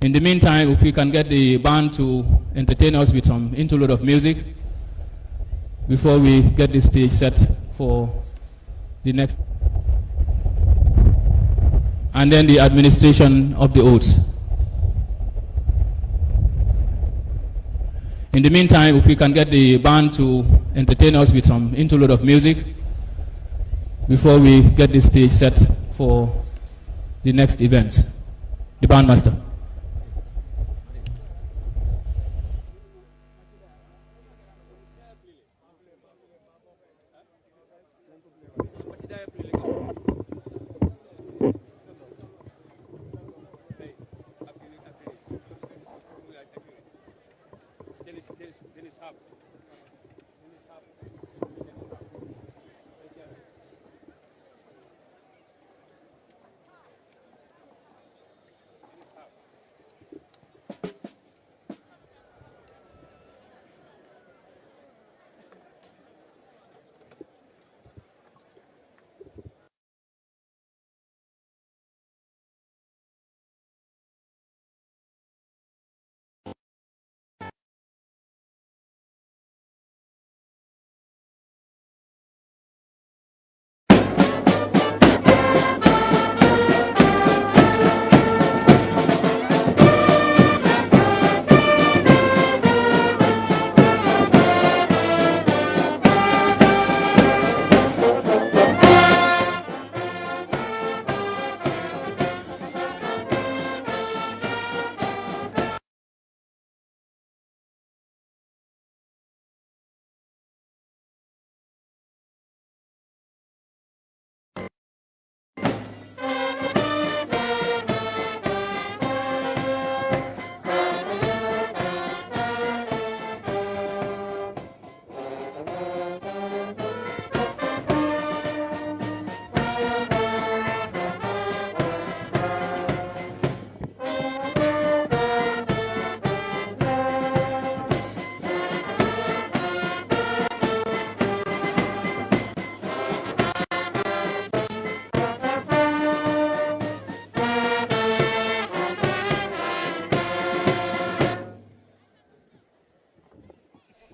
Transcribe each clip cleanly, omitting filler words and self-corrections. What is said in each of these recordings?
In the meantime, if we can get the band to entertain us with some interlude of music before we get the stage set for the next, and then the administration of the oaths. In the meantime, if we can get the band to entertain us with some interlude of music before we get the stage set for the next events. The bandmaster.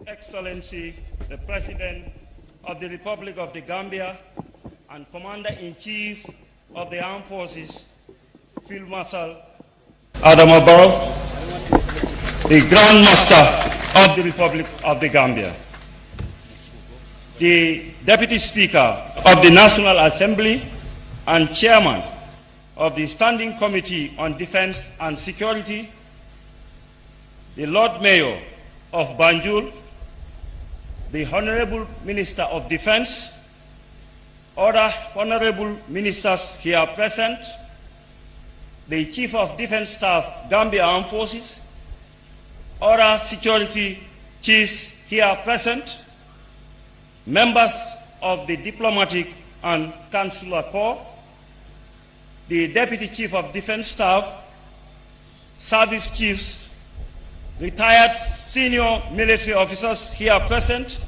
Excellency, the President of the Republic of the Gambia and Commander-in-Chief of the Armed Forces, Field Marshal Adama Barrow, the Grand Master of the Republic of the Gambia, the Deputy Speaker of the National Assembly and Chairman of the Standing Committee on Defense and Security, the Lord Mayor of Banjul, the Honorable Minister of Defense, other Honorable Ministers here present, the Chief of Defense Staff, Gambia Armed Forces, other security chiefs here present, members of the Diplomatic and Consular Corps, the Deputy Chief of Defense Staff, service chiefs, retired senior military officers here present,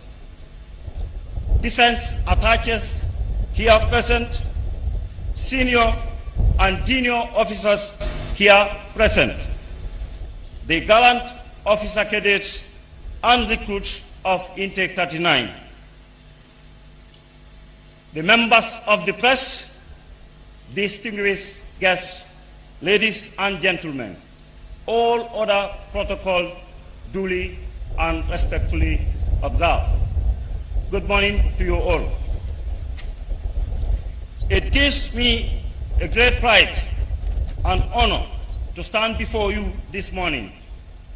defense attaches here present, senior and junior officers here present, the gallant officer cadets and recruits of Intake 39, the members of the press, distinguished guests, ladies and gentlemen, all other protocol duly and respectfully observed. Good morning to you all. It gives me a great pride and honor to stand before you this morning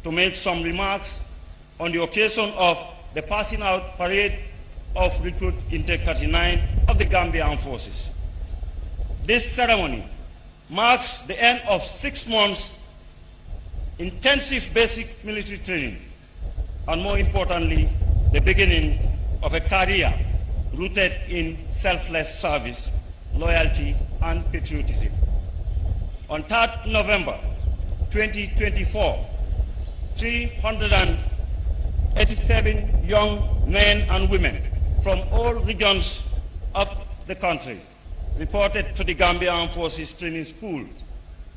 to make some remarks on the occasion of the passing out parade of Recruit Intake 39 of the Gambia Armed Forces. This ceremony marks the end of 6 months intensive basic military training, and more importantly, the beginning of a career rooted in selfless service, loyalty, and patriotism. On 3rd November 2024, 387 young men and women from all regions of the country reported to the Gambia Armed Forces Training School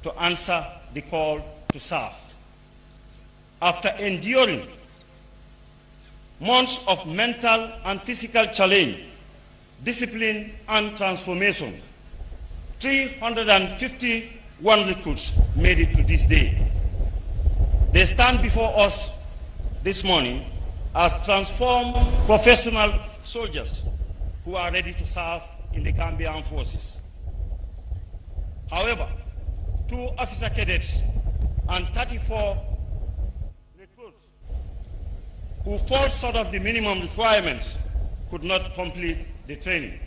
to answer the call to serve. After enduring months of mental and physical challenge, discipline, and transformation, 351 recruits made it to this day. They stand before us this morning as transformed professional soldiers who are ready to serve in the Gambia Armed Forces. However, 2 officer cadets and 34 recruits who fall short of the minimum requirements could not complete the training.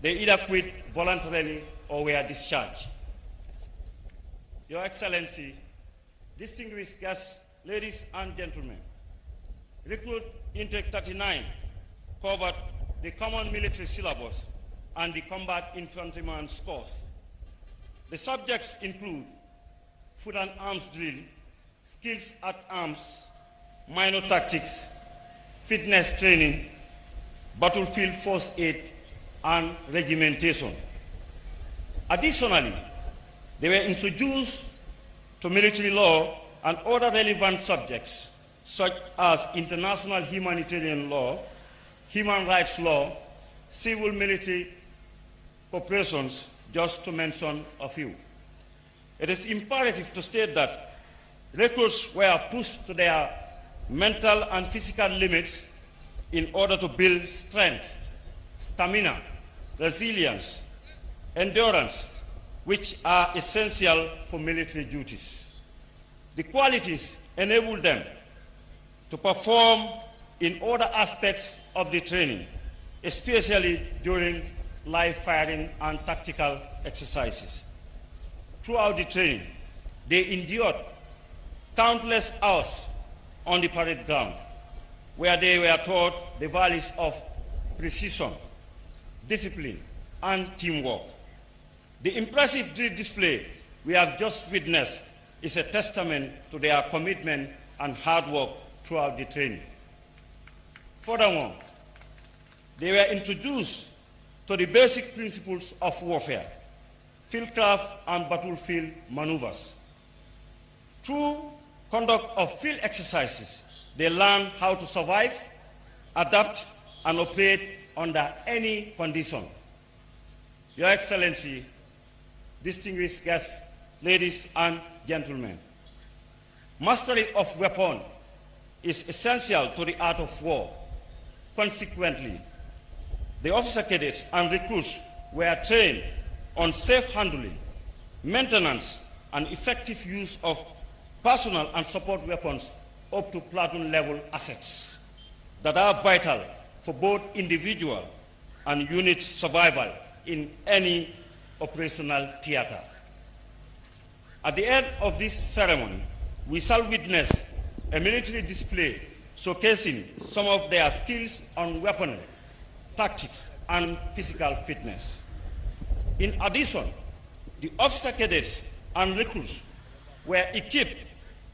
They either quit voluntarily or were discharged. Your Excellency, distinguished guests, ladies and gentlemen, Recruit Intake 39 covered the common military syllabus and the combat infantryman's course. The subjects include foot and arms drill, skills at arms, minor tactics, fitness training, battlefield first aid, and regimentation. Additionally, they were introduced to military law and other relevant subjects such as international humanitarian law, human rights law, civil military cooperations, just to mention a few. It is imperative to state that recruits were pushed to their mental and physical limits in order to build strength, stamina, resilience, endurance, which are essential for military duties. The qualities enable them to perform in other aspects of the training, especially during live firing and tactical exercises. Throughout the training, they endured countless hours on the parade ground, where they were taught the values of precision, discipline, and teamwork. The impressive drill display we have just witnessed is a testament to their commitment and hard work throughout the training. Furthermore, they were introduced to the basic principles of warfare, fieldcraft, and battlefield maneuvers. Through conduct of field exercises, they learned how to survive, adapt, and operate under any condition. Your Excellency, distinguished guests, ladies and gentlemen, mastery of weapon is essential to the art of war. Consequently, the officer cadets and recruits were trained on safe handling, maintenance, and effective use of personal and support weapons up to platoon level assets that are vital for both individual and unit survival in any operational theater. At the end of this ceremony, we shall witness a military display showcasing some of their skills on weaponry, tactics, and physical fitness. In addition, the officer cadets and recruits were equipped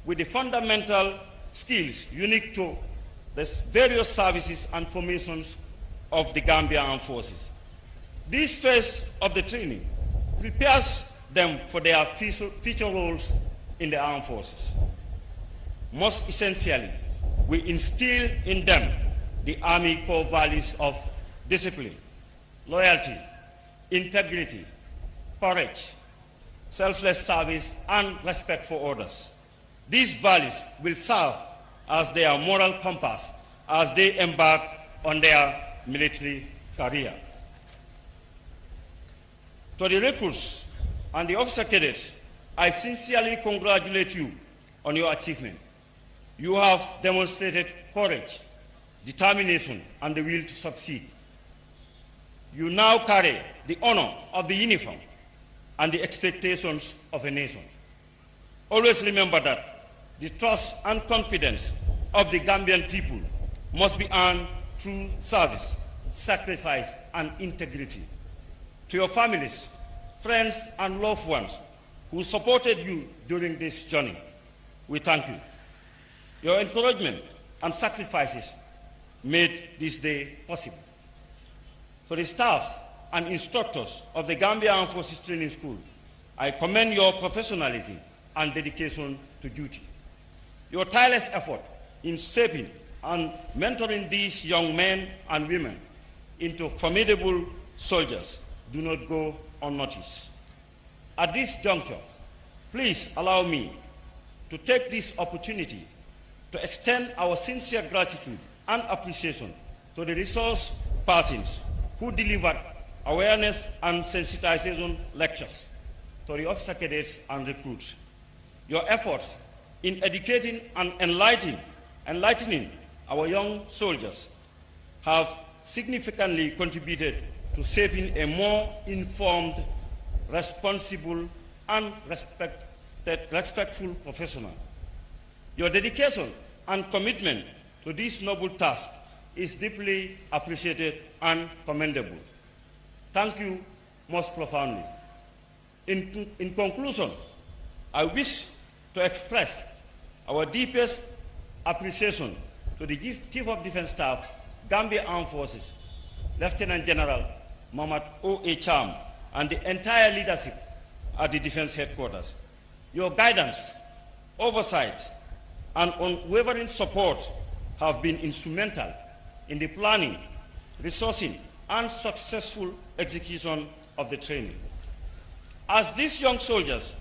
with the fundamental skills unique to the various services and formations of the Gambia Armed Forces. This phase of the training prepares them for their future roles in the armed forces. Most essentially, we instill in them the Army core values of discipline, loyalty, integrity, courage, selfless service, and respect for others. These values will serve as their moral compass as they embark on their military career. To the recruits and the officer cadets, I sincerely congratulate you on your achievement. You have demonstrated courage, determination, and the will to succeed. You now carry the honor of the uniform and the expectations of a nation. Always remember that the trust and confidence of the Gambian people must be earned through service, sacrifice, and integrity. To your families, friends, and loved ones who supported you during this journey, we thank you. Your encouragement and sacrifices made this day possible. For the staff and instructors of the Gambia Armed Forces Training School, I commend your professionalism, and dedication to duty. Your tireless effort in shaping and mentoring these young men and women into formidable soldiers do not go unnoticed. At this juncture, please allow me to take this opportunity to extend our sincere gratitude and appreciation to the resource persons who delivered awareness and sensitization lectures to the officer cadets and recruits. Your efforts in educating and enlightening our young soldiers have significantly contributed to shaping a more informed, responsible, and respectful professional. Your dedication and commitment to this noble task is deeply appreciated and commendable. Thank you most profoundly. In conclusion, I wish to express our deepest appreciation to the Chief of Defense Staff, Gambia Armed Forces, Lieutenant General Mohamed O.A. Cham, and the entire leadership at the Defense Headquarters. Your guidance, oversight, and unwavering support have been instrumental in the planning, resourcing, and successful execution of the training. As these young soldiers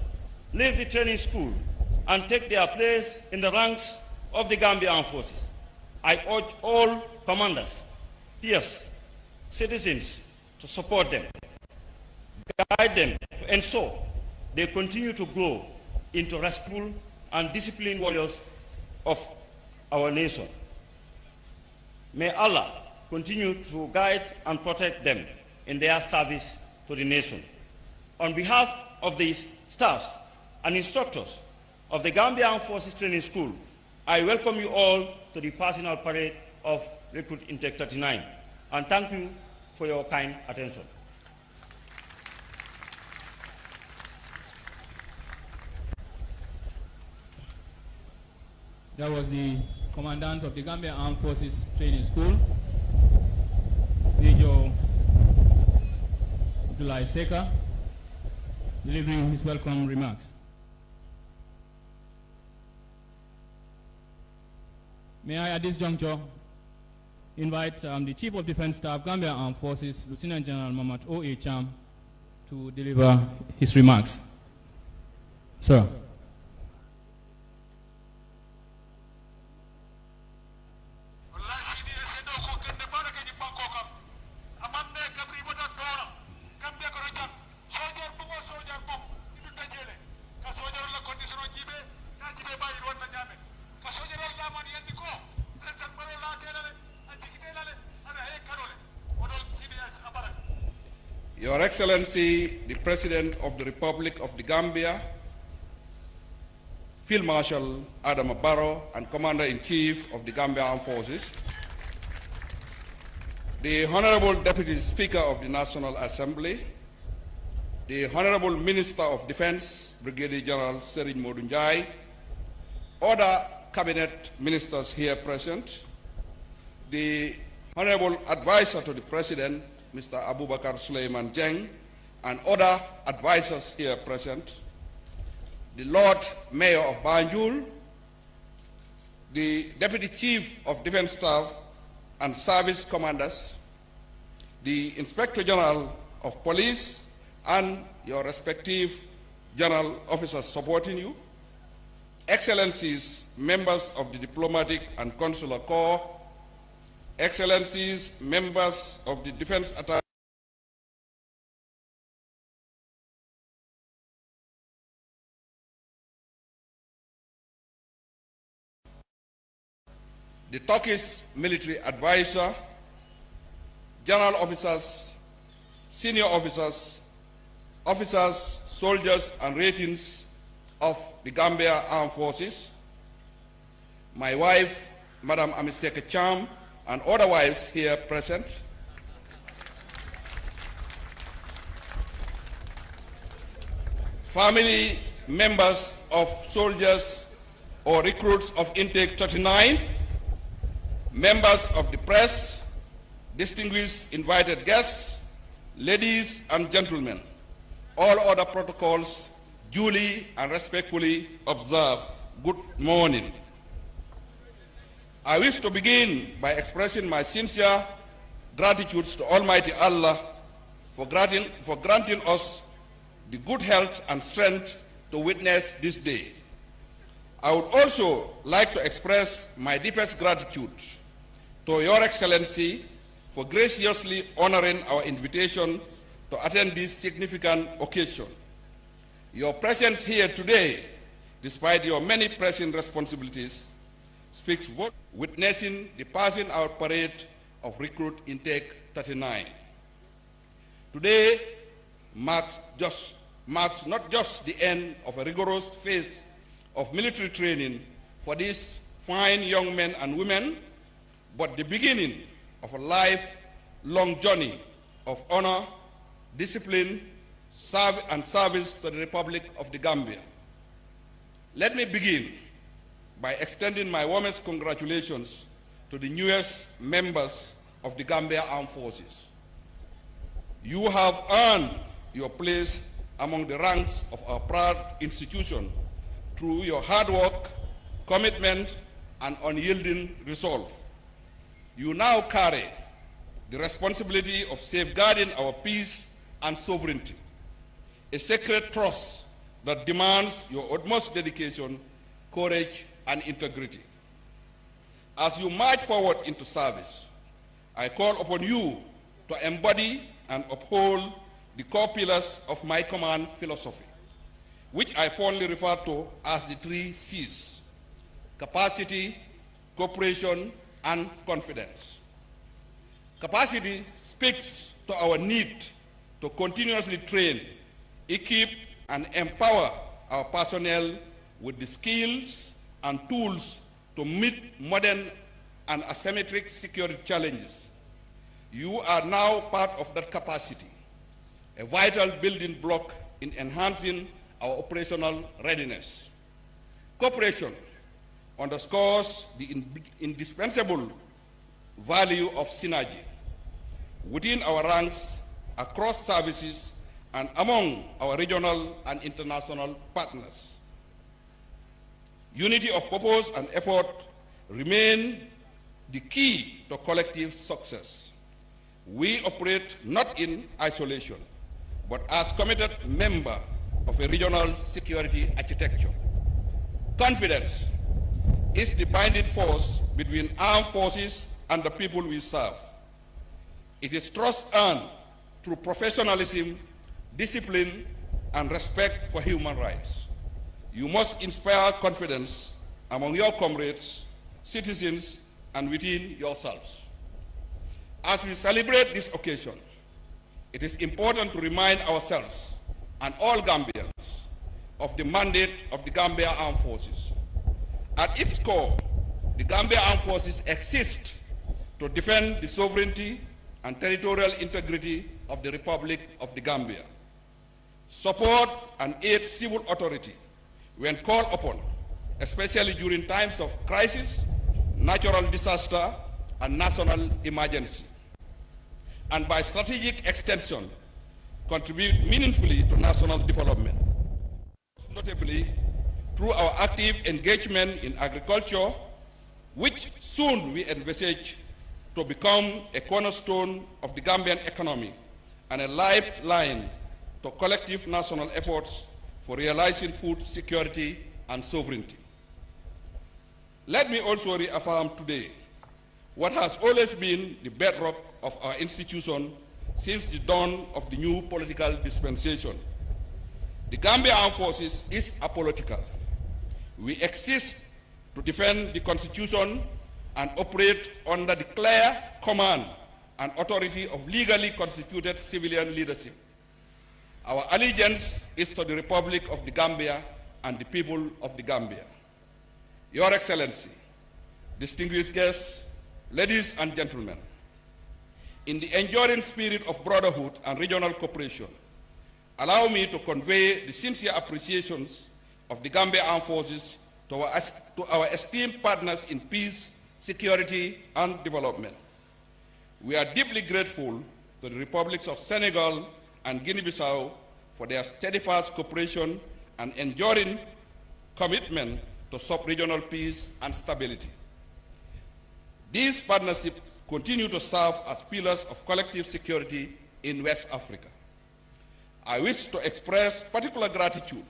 leave the training school and take their place in the ranks of the Gambia Armed Forces, I urge all commanders, peers, citizens to support them, guide them to ensure they continue to grow into respectful and disciplined warriors of our nation. May Allah continue to guide and protect them in their service to the nation. On behalf of the staffs and instructors of the Gambia Armed Forces Training School, I welcome you all to the personal parade of Recruit Intake 39, and thank you for your kind attention. That was the Commandant of the Gambia Armed Forces Training School, Major Abdullah Seka, delivering his welcome remarks. May I, at this juncture, invite the Chief of Defense Staff, Gambia Armed Forces, Lieutenant General Mohamed O.A. Cham, to deliver his remarks. Sir. Your Excellency, the President of the Republic of the Gambia, Field Marshal Adam Barrow, and Commander-in-Chief of the Gambia Armed Forces, the Honorable Deputy Speaker of the National Assembly, the Honorable Minister of Defense, Brigadier General Serigne Modou Njie, other Cabinet Ministers here present, the Honorable Advisor to the President, Mr. Abubakar Suleiman Jeng, and other advisors here present, the Lord Mayor of Banjul, the Deputy Chief of Defense Staff and Service Commanders, the Inspector General of Police, and your respective general officers supporting you, Excellencies, members of the Diplomatic and Consular Corps, Excellencies, members of the Defense Attaché, the Turkish military advisor, general officers, senior officers, officers, soldiers, and ratings of the Gambia Armed Forces, my wife, Madam Amiseke Cham, and other wives here present, family members of soldiers or recruits of Intake 39, members of the press, distinguished invited guests, ladies and gentlemen, all other protocols duly and respectfully observe good morning. I wish to begin by expressing my sincere gratitude to Almighty Allah for granting us the good health and strength to witness this day. I would also like to express my deepest gratitude to Your Excellency for graciously honoring our invitation to attend this significant occasion. Your presence here today, despite your many pressing responsibilities, speaks witnessing the passing out parade of recruit intake 39. Today marks not just the end of a rigorous phase of military training for these fine young men and women, but the beginning of a lifelong journey of honor, discipline, and service to the Republic of the Gambia. Let me begin by extending my warmest congratulations to the newest members of the Gambia Armed Forces. You have earned your place among the ranks of our proud institution through your hard work, commitment, and unyielding resolve. You now carry the responsibility of safeguarding our peace and sovereignty, a sacred trust that demands your utmost dedication, courage, and integrity. As you march forward into service, I call upon you to embody and uphold the core pillars of my command philosophy, which I fondly refer to as the 3 C's: capacity, cooperation, and confidence. Capacity speaks to our need to continuously train, equip, and empower our personnel with the skills and tools to meet modern and asymmetric security challenges. You are now part of that capacity, a vital building block in enhancing our operational readiness. Cooperation underscores the indispensable value of synergy within our ranks, across services, and among our regional and international partners. Unity of purpose and effort remain the key to collective success. We operate not in isolation, but as committed members of a regional security architecture. Confidence is the binding force between armed forces and the people we serve. It is trust earned through professionalism, discipline, and respect for human rights. You must inspire confidence among your comrades, citizens, and within yourselves. As we celebrate this occasion, it is important to remind ourselves and all Gambians of the mandate of the Gambia Armed Forces. At its core, the Gambia Armed Forces exist to defend the sovereignty and territorial integrity of the Republic of the Gambia, support and aid civil authority when called upon, especially during times of crisis, natural disaster, and national emergency, and by strategic extension, contribute meaningfully to national development, notably through our active engagement in agriculture, which soon we envisage to become a cornerstone of the Gambian economy and a lifeline to collective national efforts for realizing food security and sovereignty. Let me also reaffirm today what has always been the bedrock of our institution since the dawn of the new political dispensation. The Gambia Armed Forces is apolitical. We exist to defend the Constitution and operate under the clear command and authority of legally constituted civilian leadership. Our allegiance is to the Republic of the Gambia and the people of the Gambia. Your Excellency, distinguished guests, ladies and gentlemen, in the enduring spirit of brotherhood and regional cooperation, allow me to convey the sincere appreciations of the Gambia Armed Forces to our esteemed partners in peace, security, and development. We are deeply grateful to the Republics of Senegal and Guinea-Bissau for their steadfast cooperation and enduring commitment to sub-regional peace and stability. These partnerships continue to serve as pillars of collective security in West Africa. I wish to express particular gratitude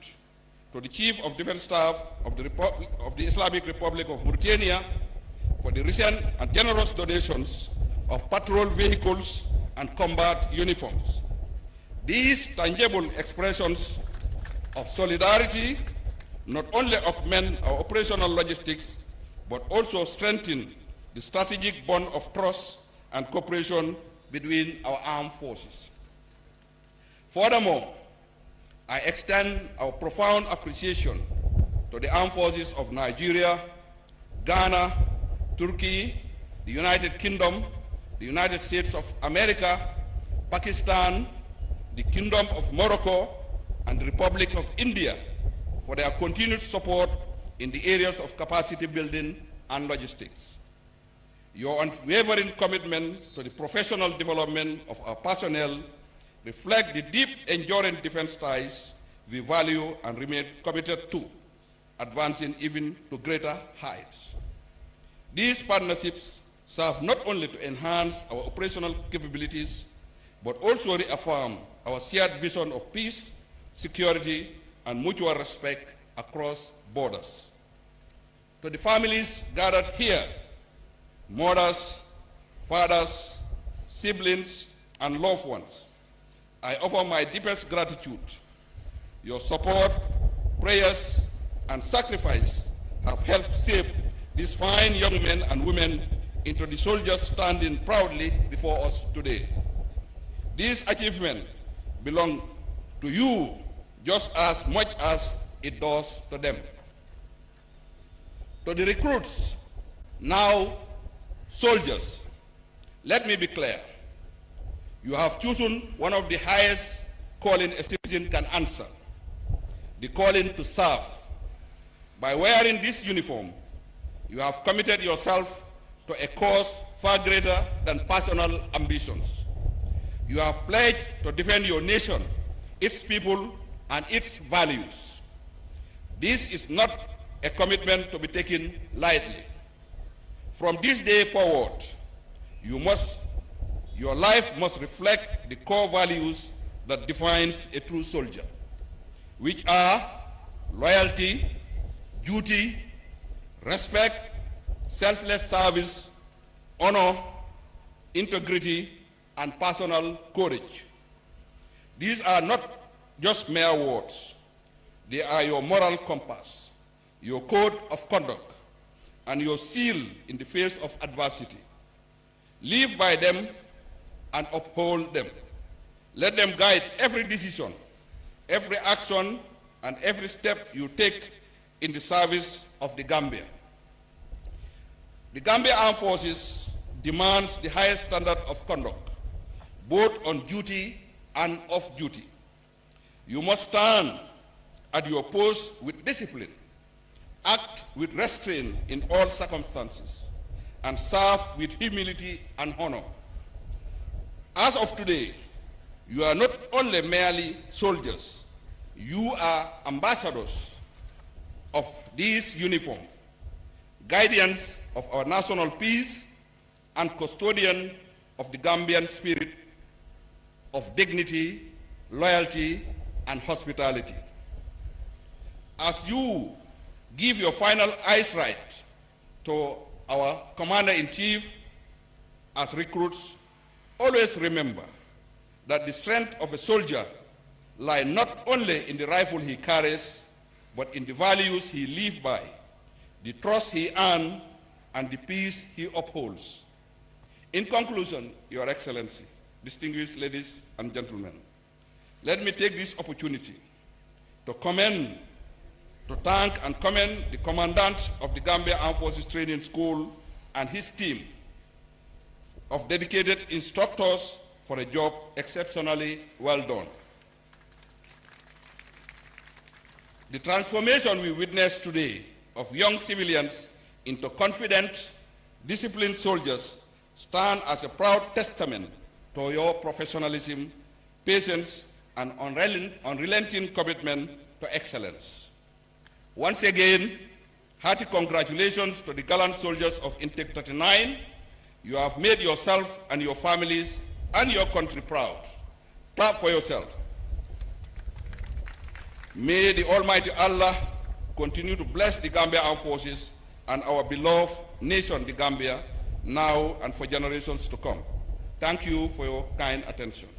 to the Chief of Defense Staff of the Islamic Republic of Mauritania for the recent and generous donations of patrol vehicles and combat uniforms. These tangible expressions of solidarity not only augment our operational logistics, but also strengthen the strategic bond of trust and cooperation between our armed forces. Furthermore, I extend our profound appreciation to the armed forces of Nigeria, Ghana, Turkey, the United Kingdom, the United States of America, Pakistan, the Kingdom of Morocco, and the Republic of India for their continued support in the areas of capacity building and logistics. Your unwavering commitment to the professional development of our personnel reflect the deep, enduring defense ties we value and remain committed to, advancing even to greater heights. These partnerships serve not only to enhance our operational capabilities, but also reaffirm our shared vision of peace, security, and mutual respect across borders. To the families gathered here, mothers, fathers, siblings, and loved ones, I offer my deepest gratitude. Your support, prayers, and sacrifice have helped shape these fine young men and women into the soldiers standing proudly before us today. These achievements belong to you just as much as it does to them. To the recruits, now soldiers, let me be clear. You have chosen one of the highest calling a citizen can answer, the calling to serve. By wearing this uniform, you have committed yourself to a cause far greater than personal ambitions. You have pledged to defend your nation, its people, and its values. This is not a commitment to be taken lightly. From this day forward, your life must reflect the core values that defines a true soldier, which are loyalty, duty, respect, selfless service, honor, integrity, and personal courage. These are not just mere words. They are your moral compass, your code of conduct, and your seal in the face of adversity. Live by them and uphold them. Let them guide every decision, every action, and every step you take in the service of the Gambia. The Gambia Armed Forces demands the highest standard of conduct, both on duty and off duty. You must stand at your post with discipline, act with restraint in all circumstances, and serve with humility and honor. As of today, you are not only merely soldiers, you are ambassadors of this uniform, guardians of our national peace, and custodian of the Gambian spirit of dignity, loyalty, and hospitality. As you give your final eyes right to our Commander-in-Chief as recruits, always remember that the strength of a soldier lies not only in the rifle he carries, but in the values he lives by, the trust he earns, and the peace he upholds. In conclusion, Your Excellency, distinguished ladies and gentlemen, let me take this opportunity to thank and commend the Commandant of the Gambia Armed Forces Training School and his team of dedicated instructors for a job exceptionally well done. The transformation we witness today of young civilians into confident, disciplined soldiers stand as a proud testament to your professionalism, patience, and unrelenting commitment to excellence. Once again, hearty congratulations to the gallant soldiers of Intake 39. You have made yourself and your families and your country proud. Clap for yourself. May the Almighty Allah continue to bless the Gambia Armed Forces and our beloved nation, the Gambia, now and for generations to come. Thank you for your kind attention.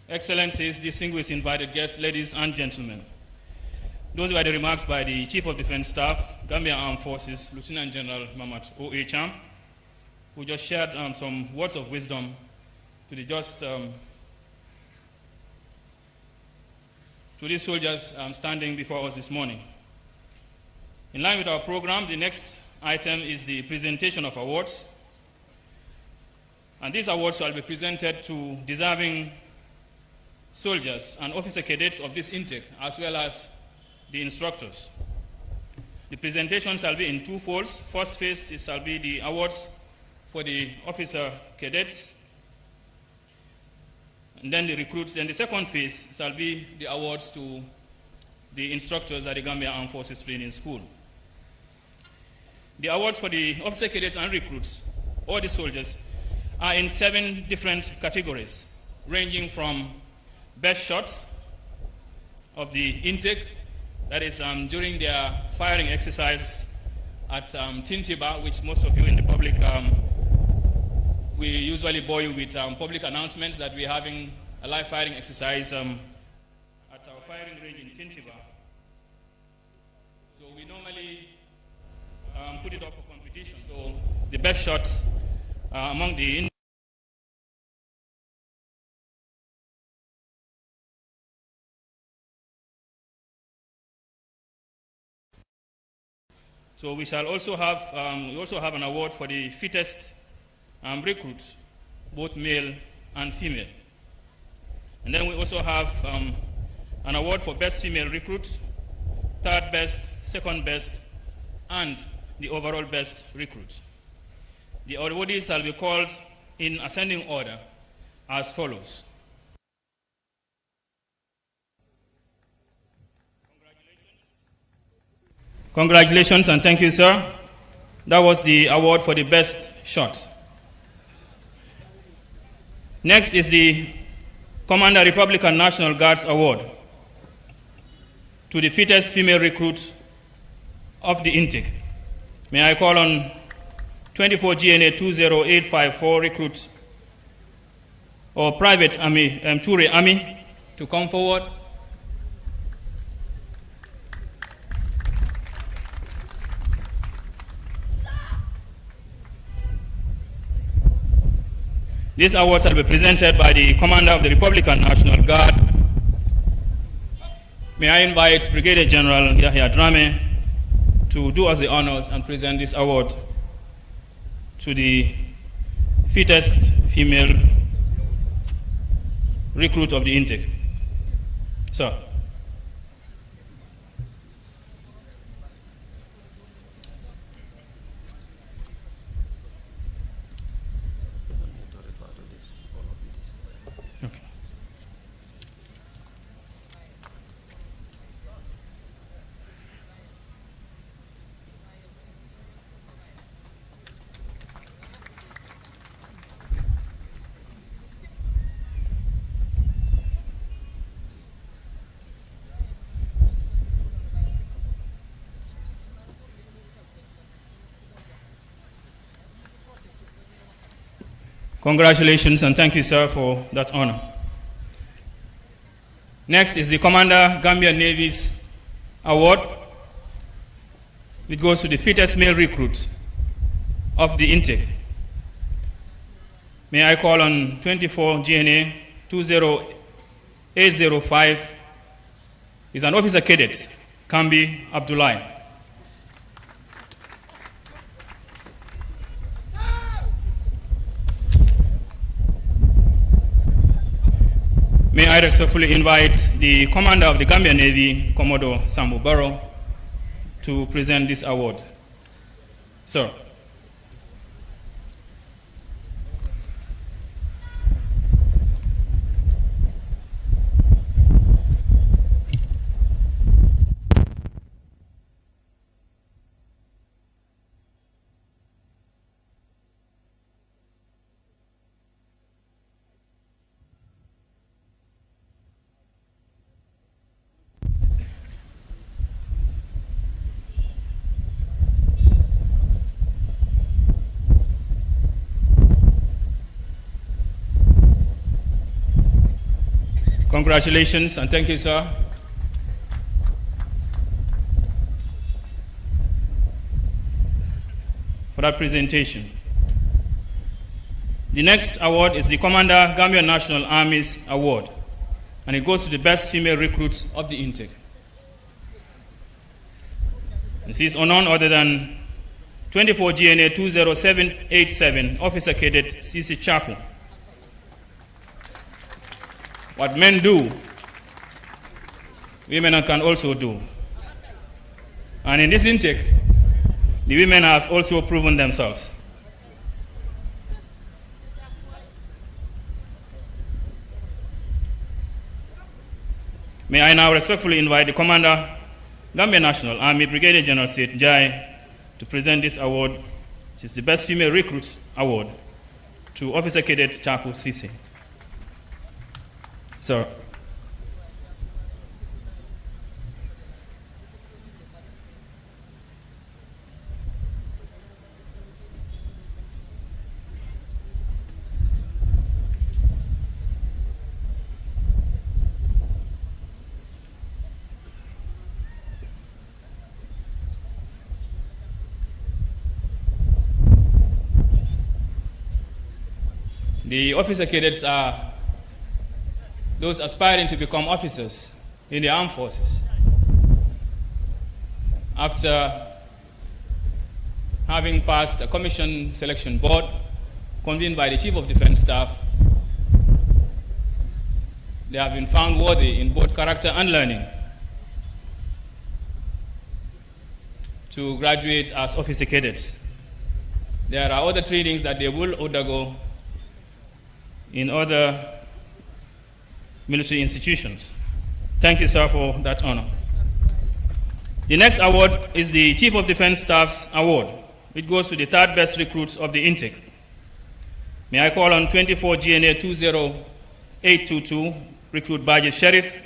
Excellencies, distinguished invited guests, ladies and gentlemen. Those were the remarks by the Chief of Defense Staff, Gambia Armed Forces, Lieutenant General Mamat O.A. Cham, who just shared some words of wisdom to the to these soldiers standing before us this morning. In line with our program, the next item is the presentation of awards. And these awards shall be presented to deserving soldiers and officer cadets of this intake, as well as the instructors. The presentation shall be in two folds. First phase shall be the awards for the officer cadets, and then the recruits. Then the second phase shall be the awards to the instructors at the Gambia Armed Forces Training School. The awards for the officer cadets and recruits, or the soldiers, are in 7 different categories, ranging from best shots of the intake, that is during their firing exercise at Tintiba, which most of you in the public, we usually bore you with public announcements that we're having a live firing exercise at our firing range in Tintiba. So we normally put it up for competition. So the best shots among the So we shall also have an award for the fittest recruits, both male and female. And then we also have an award for best female recruit, third best, second best, and the overall best recruit. The awardees shall be called in ascending order as follows. Congratulations and thank you, sir. That was the award for the best shot. Next is the Commander Republican National Guards Award to the fittest female recruit of the intake. May I call on 24 GNA 20854 recruit or Private Army, Ture Ami, to come forward. This award shall be presented by the Commander of the Republican National Guard. May I invite Brigadier General Yahya Drame to do us the honors and present this award to the fittest female recruit of the intake. Sir. Okay. Congratulations and thank you, sir, for that honor. Next is the Commander Gambia Navy's award, which goes to the fittest male recruit of the intake. May I call on 24 GNA 20805, is an officer cadet, Kambi Abdullahi. May I respectfully invite the Commander of the Gambia Navy, Commodore Sambu Barrow, to present this award. Sir. Congratulations and thank you, sir. For that presentation. The next award is the Commander Gambia National Army's Award, and it goes to the best female recruits of the intake. This is on none other than 24 GNA 20787, Officer Cadet Sisi Chaku. What men do, women can also do. And in this intake, the women have also proven themselves. May I now respectfully invite the Commander, Gambia National Army Brigadier General Seth Jai, to present this award, which is the Best Female Recruits Award, to Officer Cadet Chaku Sisi. Sir. The officer cadets are those aspiring to become officers in the armed forces. After having passed a commission selection board convened by the Chief of Defense Staff, they have been found worthy in both character and learning to graduate as officer cadets. There are other trainings that they will undergo in other military institutions. Thank you, sir, for that honor. The next award is the Chief of Defense Staff's Award, which goes to the third best recruits of the intake. May I call on 24 GNA 20822, recruit Baji Sheriff,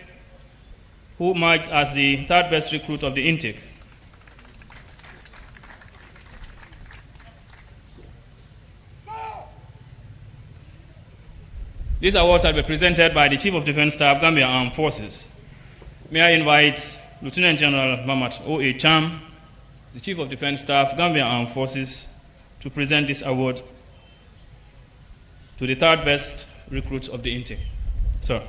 who emerged as the third best recruit of the intake. These awards will be presented by the Chief of Defense Staff, Gambia Armed Forces. May I invite Lieutenant General Mamat O.A. Cham, the Chief of Defense Staff, Gambia Armed Forces, to present this award to the third best recruits of the intake. Sir.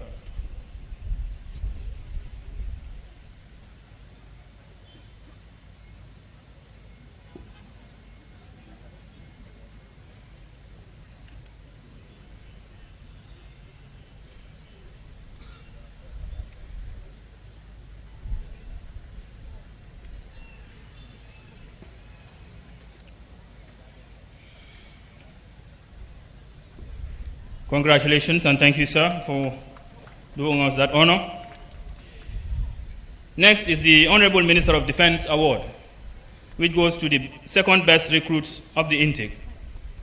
Congratulations and thank you, sir, for doing us that honor. Next is the Honorable Minister of Defense Award, which goes to the second best recruits of the intake.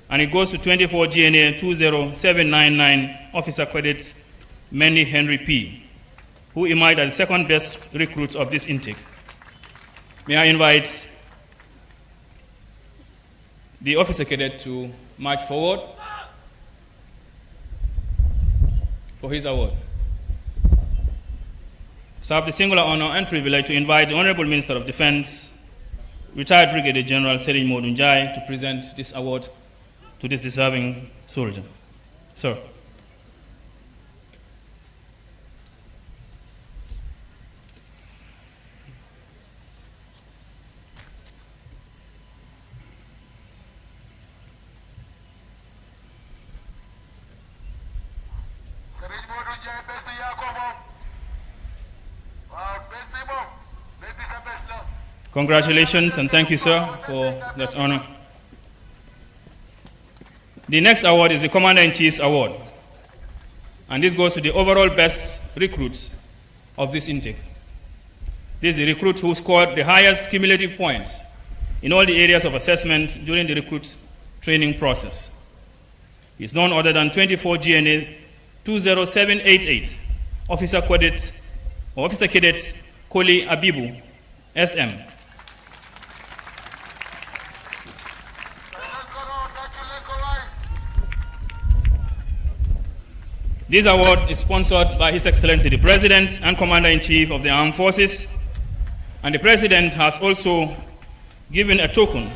And it goes to 24 GNA 20799 Officer Cadet Manny Henry P., who emerged as the second best recruits of this intake. May I invite the officer cadet to march forward for his award. So I have the singular honor and privilege to invite the Honorable Minister of Defense, retired Brigadier General Serine Modunjai, to present this award to this deserving soldier. Sir. Congratulations and thank you, sir, for that honor. The next award is the Commander-in-Chief's Award, and this goes to the overall best recruits of this intake. This is the recruit who scored the highest cumulative points in all the areas of assessment during the recruit's training process. He is none other than 24 GNA 20788, Officer Cadet Koli Abibu, SM. This award is sponsored by His Excellency the President and Commander-in-Chief of the Armed Forces, and the President has also given a token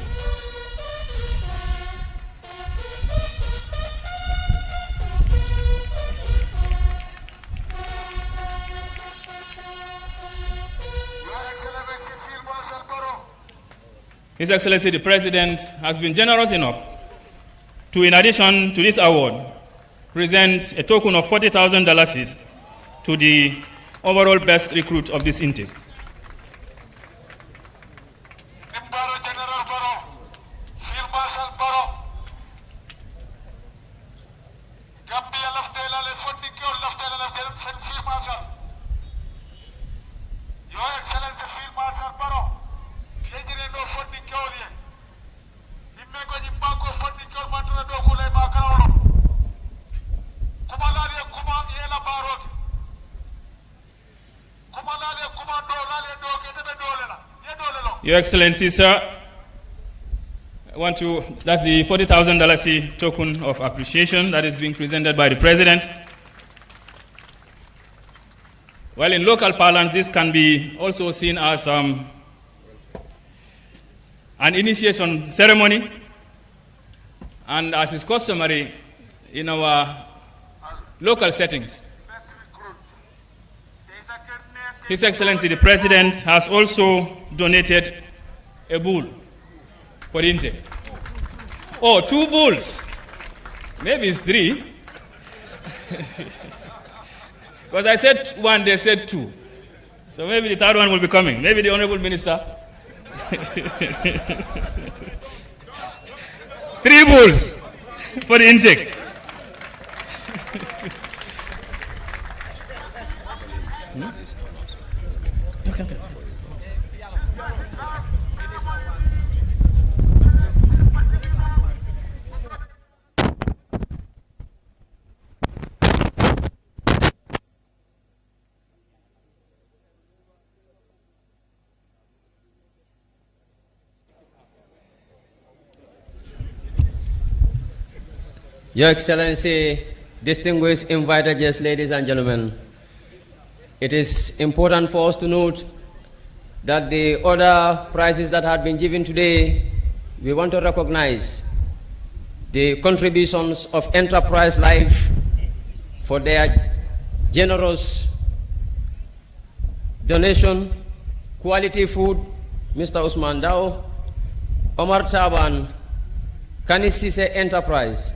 His Excellency the President has been generous enough to, in addition to this award, present a token of $40,000 to the overall best recruit of this intake. Your Excellency, sir, that's the $40,000 token of appreciation that is being presented by the President. Well, in local parlance, this can be also seen as an initiation ceremony, and as is customary in our local settings. His Excellency the President has also donated a bull for the intake. Oh, 2 bulls. Maybe it's 3. Because I said 1, they said 2. So maybe the 3rd one will be coming. Maybe the Honorable Minister. 3 bulls for the intake. Okay. Your Excellency, distinguished invited guests, ladies and gentlemen, it is important for us to note that the other prizes that had been given today, we want to recognize the contributions of Enterprise Life for their generous donation, quality food, Mr. Usman Dao, Omar Taban, Kanisise Enterprise,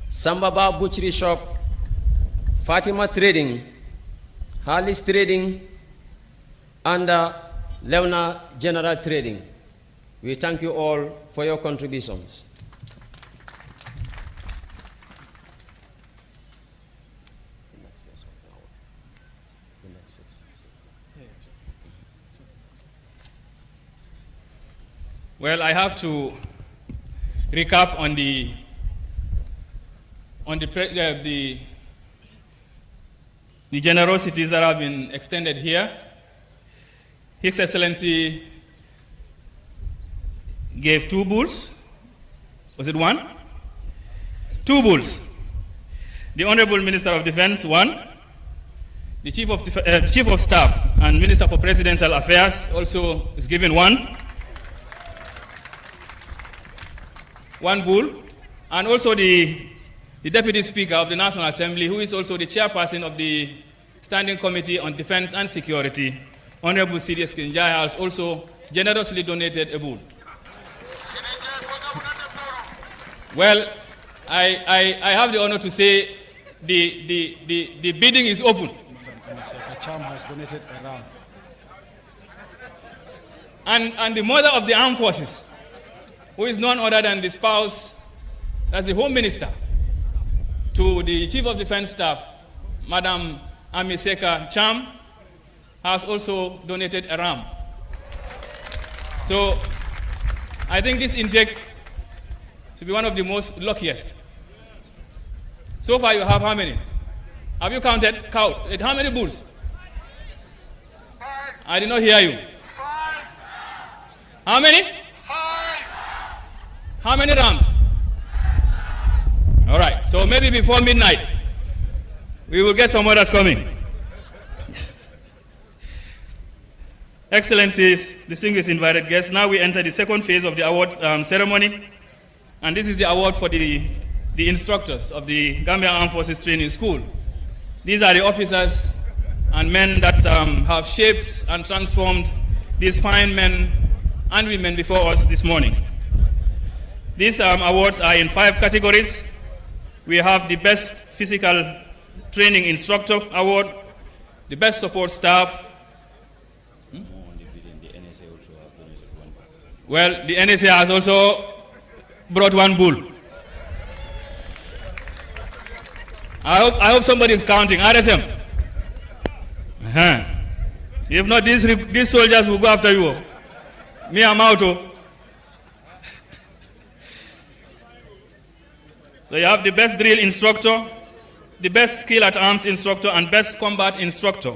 Sambaba Butchery Shop, Fatima Trading, Harlis Trading, and Leona General Trading. We thank you all for your contributions. Well, I have to recap on the generosities that have been extended here. His Excellency gave 2 bulls. Was it 1? 2 bulls. The Honorable Minister of Defense, 1. The Chief of Staff and Minister for Presidential Affairs also is given 1. 1 bull. And also the Deputy Speaker of the National Assembly, who is also the chairperson of the Standing Committee on Defense and Security, Honorable C.D.S. Kinjaya, has also generously donated a bull. Well, I have the honor to say the bidding is open. Cham has donated a ram. And the mother of the armed forces, who is none other than the spouse, as the Home Minister, to the Chief of Defense Staff, Madam Amiseka Cham, has also donated a ram. So I think this intake should be one of the most luckiest. So far you have how many? Have you counted? Count. How many bulls? 5. I did not hear you. 5. How many? 5. How many rams? All right, so maybe before midnight, we will get some others coming. Excellencies, distinguished invited guests, now we enter the second phase of the award ceremony. And this is the award for the instructors of the Gambia Armed Forces Training School. These are the officers and men that have shaped and transformed these fine men and women before us this morning. These awards are in 5 categories. We have the Best Physical Training Instructor Award, the Best Support Staff. Well, the NSA has also brought 1 bull. I hope somebody is counting. RSM. If not, these soldiers will go after you. Me, I'm out. So you have the Best Drill Instructor, the Best Skill at Arms Instructor, and Best Combat Instructor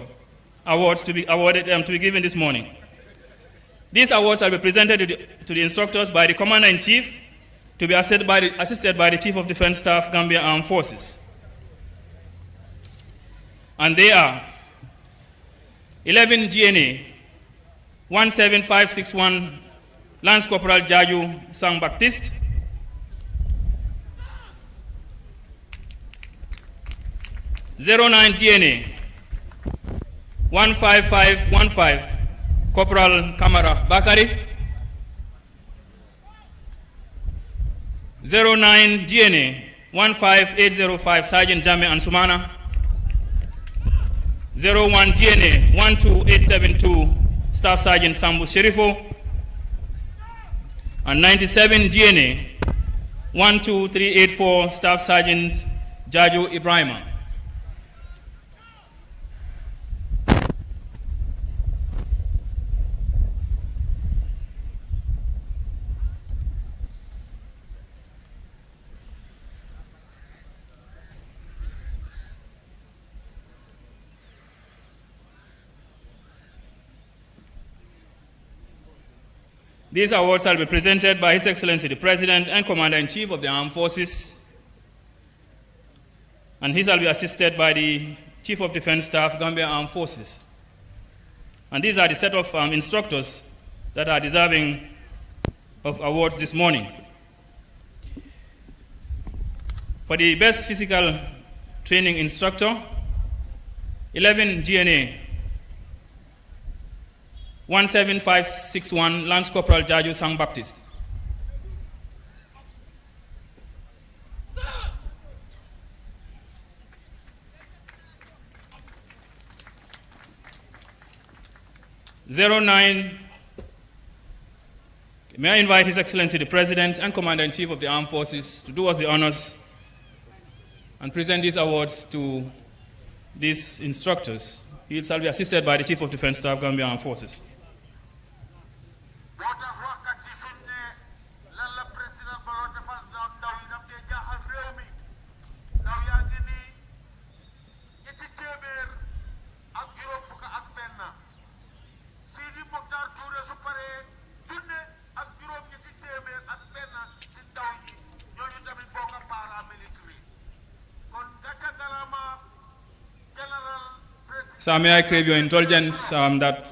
awards to be awarded to be given this morning. These awards will be presented to the instructors by the Commander-in-Chief, to be assisted by the Chief of Defense Staff, Gambia Armed Forces. And they are 11 GNA 17561 Lance Corporal Jaju Sang Baptiste, 09 GNA 15515 Corporal Kamara Bakari, 09 GNA 15805 Sergeant Jame Ansumana, 01 GNA 12872 Staff Sergeant Sambu Sherifo, and 97 GNA 12384 Staff Sergeant Jaju Ibrahima. These awards shall be presented by His Excellency the President and Commander-in-Chief of the Armed Forces, and he shall be assisted by the Chief of Defense Staff, Gambia Armed Forces. And these are the set of instructors that are deserving of awards this morning. For the Best Physical Training Instructor, 11 GNA 17561 Lance Corporal Jaju Sang Baptiste. May I invite His Excellency the President and Commander-in-Chief of the Armed Forces to do us the honors and present these awards to these instructors. He shall be assisted by the Chief of Defense Staff, Gambia Armed Forces. Kon So may I crave your indulgence that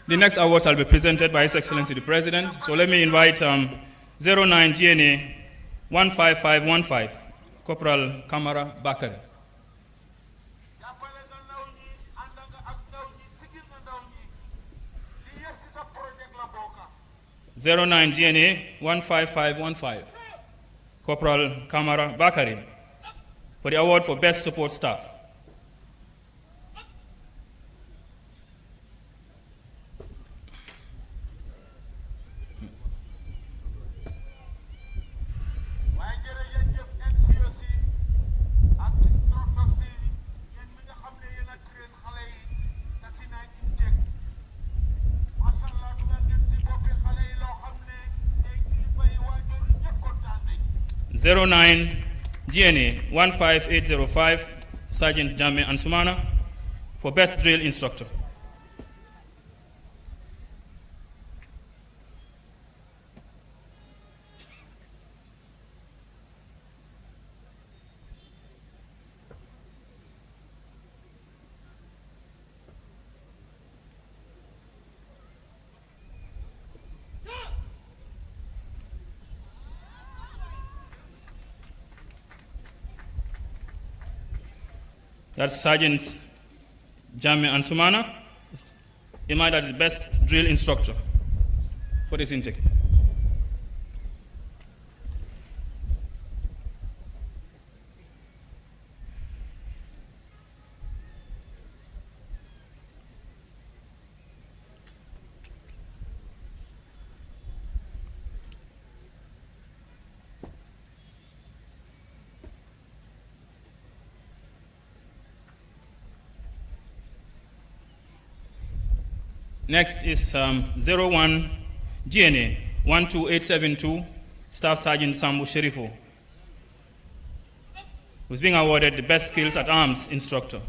the next awards will be presented by His Excellency the President. So let me invite 09 GNA 15515, Corporal Kamara Bakari. 09 GNA 15515, Corporal Kamara Bakari, for the award for Best Support Staff. #09 GNA 15805, Sergeant Jame Ansumana, for Best Drill Instructor. That's Sergeant Jame Ansumana, that is Best Drill Instructor for this intake. Next is 01 GNA 12872, Staff Sergeant Sambu Sherifu, who's being awarded the Best Skills at Arms Instructor.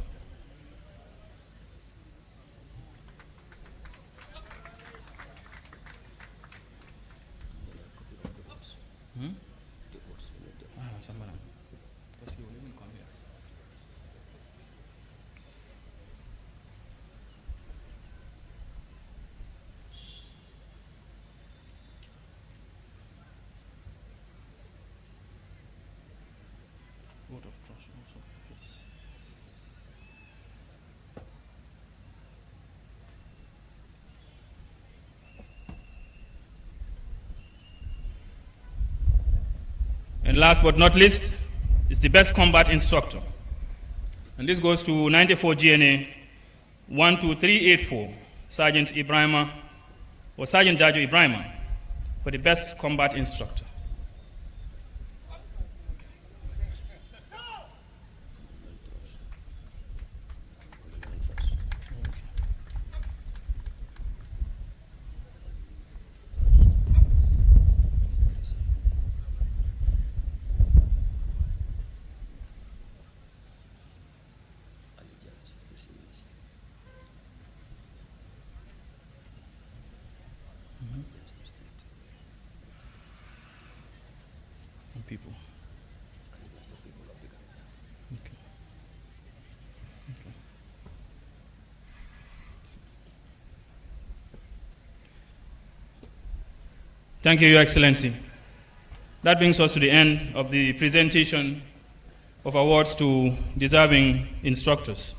And last but not least is the Best Combat Instructor. And this goes to 94 GNA 12384, Sergeant Ibrahima, or Sergeant Jajo Ibrahima, for the Best Combat Instructor. People. Okay. Okay. Thank you, Your Excellency. That brings us to the end of the presentation of awards to deserving instructors.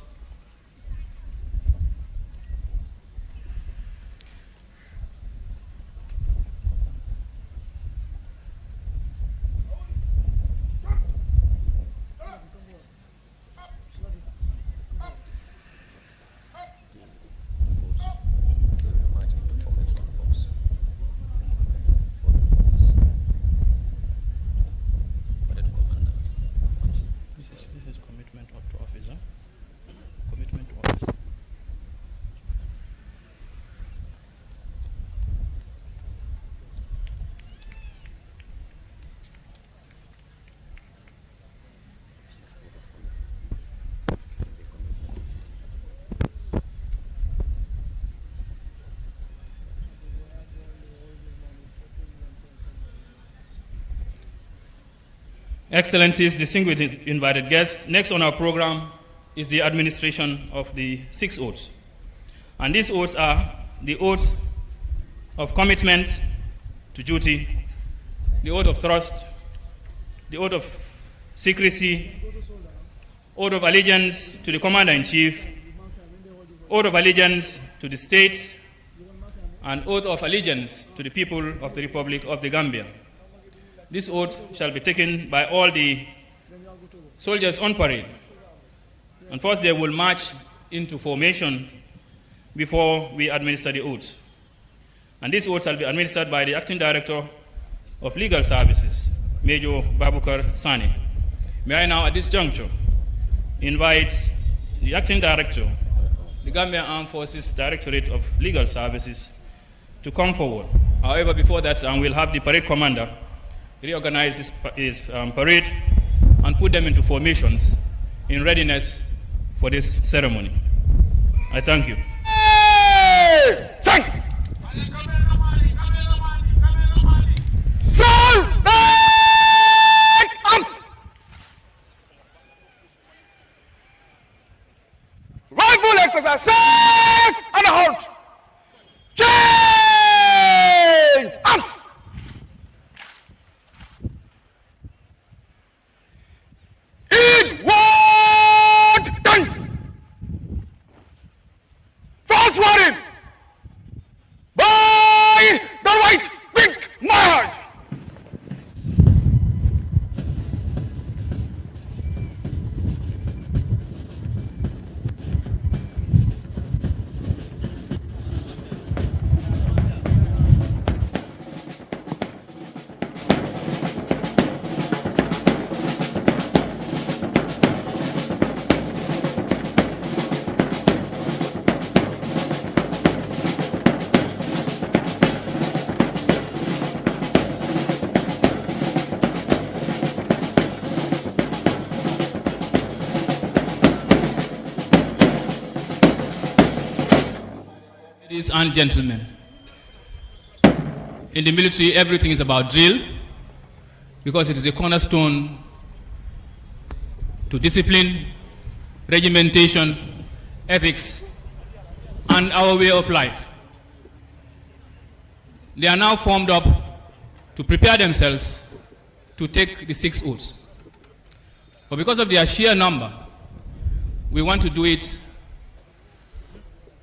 Excellencies, distinguished invited guests, next on our program is the administration of the 6 oaths. And these oaths are the oaths of commitment to duty, the oath of trust, the oath of secrecy, oath of allegiance to the Commander-in-Chief, oath of allegiance to the state, and oath of allegiance to the people of the Republic of the Gambia. This oath shall be taken by all the soldiers on parade. And first they will march into formation before we administer the oaths. And this oath shall be administered by the Acting Director of Legal Services, Major Babukar Sani. May I now at this juncture invite the Acting Director, the Gambia Armed Forces Directorate of Legal Services, to come forward. However, before that, we'll have the parade commander reorganize his parade and put them into formations in readiness for this ceremony. I thank you. Rifle exercise and a halt. Change arms. It was done. First warning by the right big march. Ladies and gentlemen, in the military, everything is about drill because it is a cornerstone to discipline, regimentation, ethics, and our way of life. They are now formed up to prepare themselves to take the 6 oaths. But because of their sheer number, we want to do it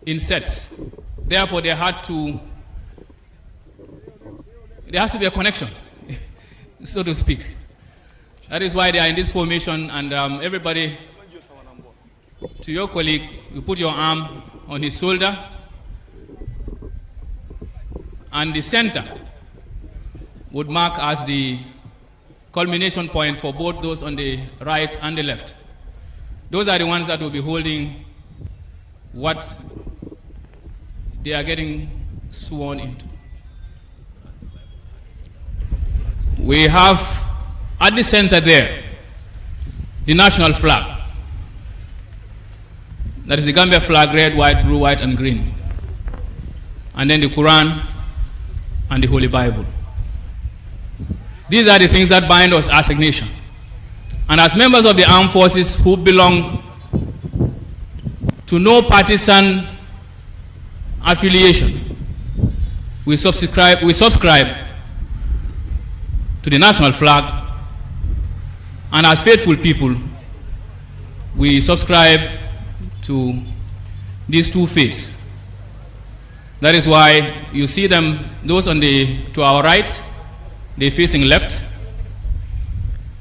in sets. Therefore, there has to be a connection, so to speak. That is why they are in this formation, and everybody, to your colleague, you put your arm on his shoulder, and the center would mark as the culmination point for both those on the right and the left. Those are the ones that will be holding what they are getting sworn into. We have at the center there the national flag. That is the Gambia flag, red, white, blue, white, and green. And then the Quran and the Holy Bible. These are the things that bind us as a nation. And as members of the armed forces who belong to no partisan affiliation, we subscribe to the national flag, and as faithful people, we subscribe to these 2 faiths. That is why you see them, those on to our right, they're facing left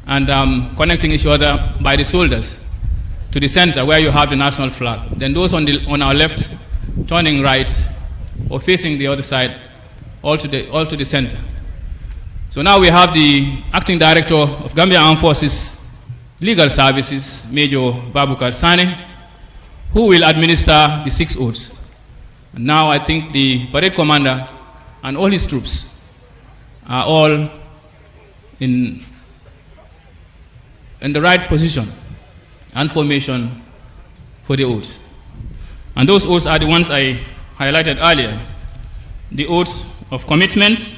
and connecting each other by the shoulders to the center where you have the national flag. Then those on our left turning right or facing the other side, all to the center. So now we have the Acting Director of Gambia Armed Forces Legal Services, Major Babukar Sani, who will administer the 6 oaths. And now I think the parade commander and all his troops are all in the right position and formation for the oath. And those oaths are the ones I highlighted earlier. The oath of commitment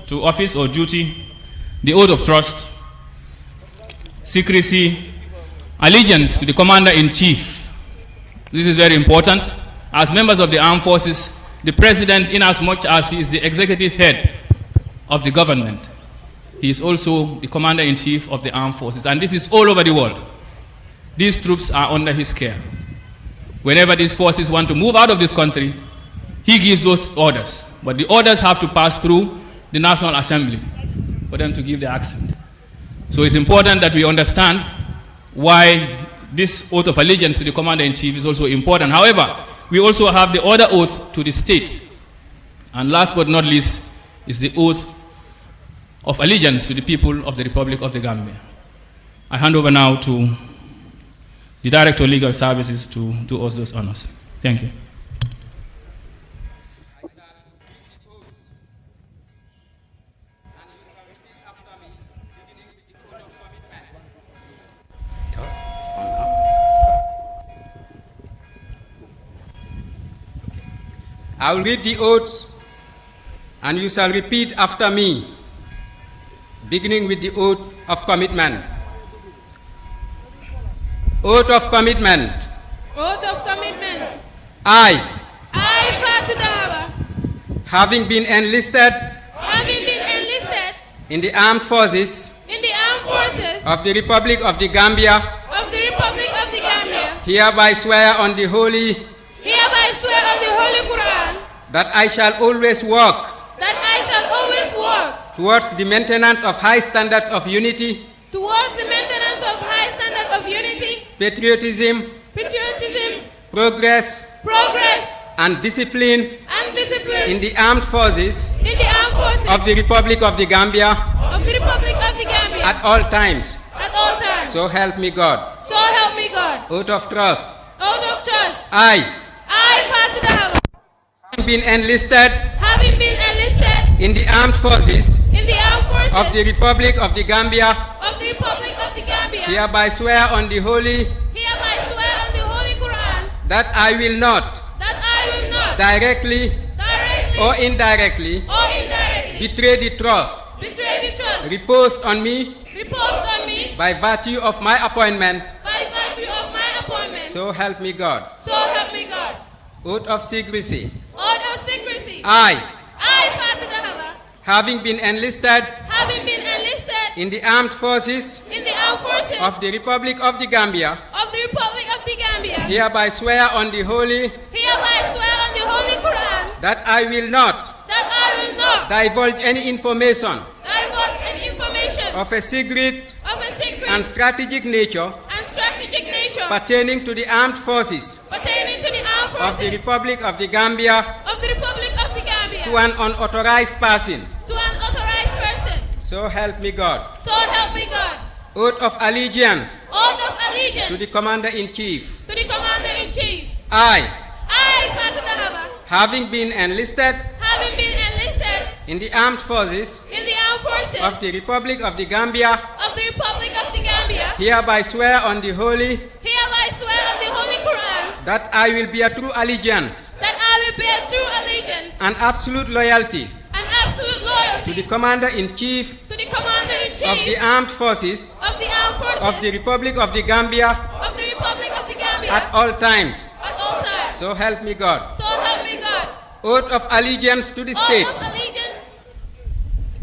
to office or duty, the oath of trust, secrecy, allegiance to the Commander-in-Chief. This is very important. As members of the armed forces, the President, inasmuch as he is the executive head of the government, he is also the Commander-in-Chief of the armed forces, and this is all over the world. These troops are under his care. Whenever these forces want to move out of this country, he gives those orders. But the orders have to pass through the National Assembly for them to give the accent. So it's important that we understand why this oath of allegiance to the Commander-in-Chief is also important. However, we also have the other oath to the state. And last but not least is the oath of allegiance to the people of the Republic of the Gambia. I hand over now to the Director of Legal Services to do us those honors. Thank you. I will read the oath, and you shall repeat after me, beginning with the oath of commitment. Oath of commitment. Oath of commitment. I, Fatou Daba, having been enlisted in the armed forces of the Republic of the Gambia, hereby swear on the Holy Quran that I shall always work towards the maintenance of high standards of unity, patriotism, progress, and discipline in the armed forces of the Republic of the Gambia at all times. So help me God. Oath of trust. I, Fatou Daba, having been enlisted in the armed forces of the Republic of the Gambia, hereby swear on the Holy Quran that I will not directly or indirectly betray the trust reposed on me by virtue of my appointment. So help me God. Oath of secrecy. I, Fatou Daba, having been enlisted in the armed forces of the Republic of the Gambia, hereby swear on the Holy Quran that I will not divulge any information of a secret and strategic nature pertaining to the armed forces of the Republic of the Gambia to an unauthorized person. So help me God. Oath of allegiance to the Commander-in-Chief. I, Fatou Daba, having been enlisted in the armed forces of the Republic of the Gambia, hereby swear on the Holy Quran that I will bear true allegiance and absolute loyalty to the Commander-in-Chief of the armed forces of the Republic of the Gambia at all times. So help me God. Oath of allegiance to the state.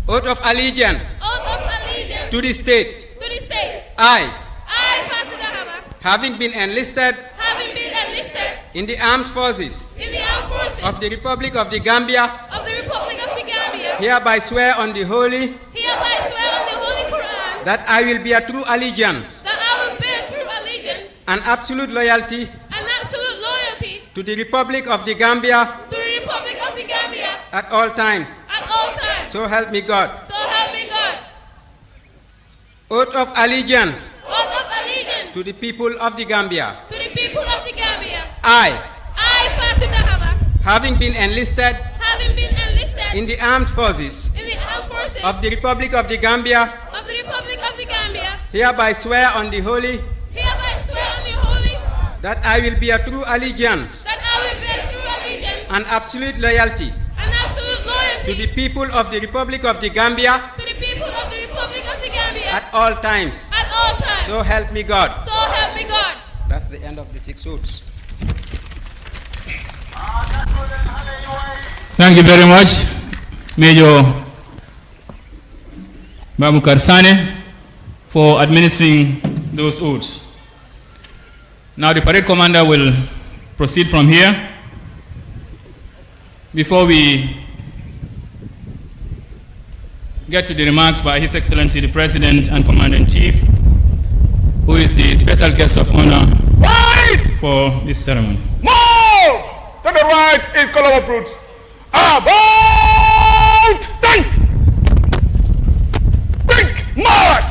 Oath of allegiance to the state. I, Fatou Daba, having been enlisted in the armed forces of the Republic of the Gambia, hereby swear on the Holy Quran that I will bear true allegiance and absolute loyalty to the Republic of the Gambia at all times. So help me God. Oath of allegiance to the people of the Gambia. I, Fatou Daba, having been enlisted in the armed forces of the Republic of the Gambia, hereby swear on the Holy that I will bear true allegiance and absolute loyalty to the people of the Republic of the Gambia at all times. So help me God. God. That's the end of the 6 oaths. Thank you very much, Major Babukar Sane, for administering those oaths. Now the parade commander will proceed from here. Before we get to the remarks by His Excellency the President and Commander-in-Chief, who is the special guest of honor for this ceremony. Move to the right is column of fruits. About 10. Quick march.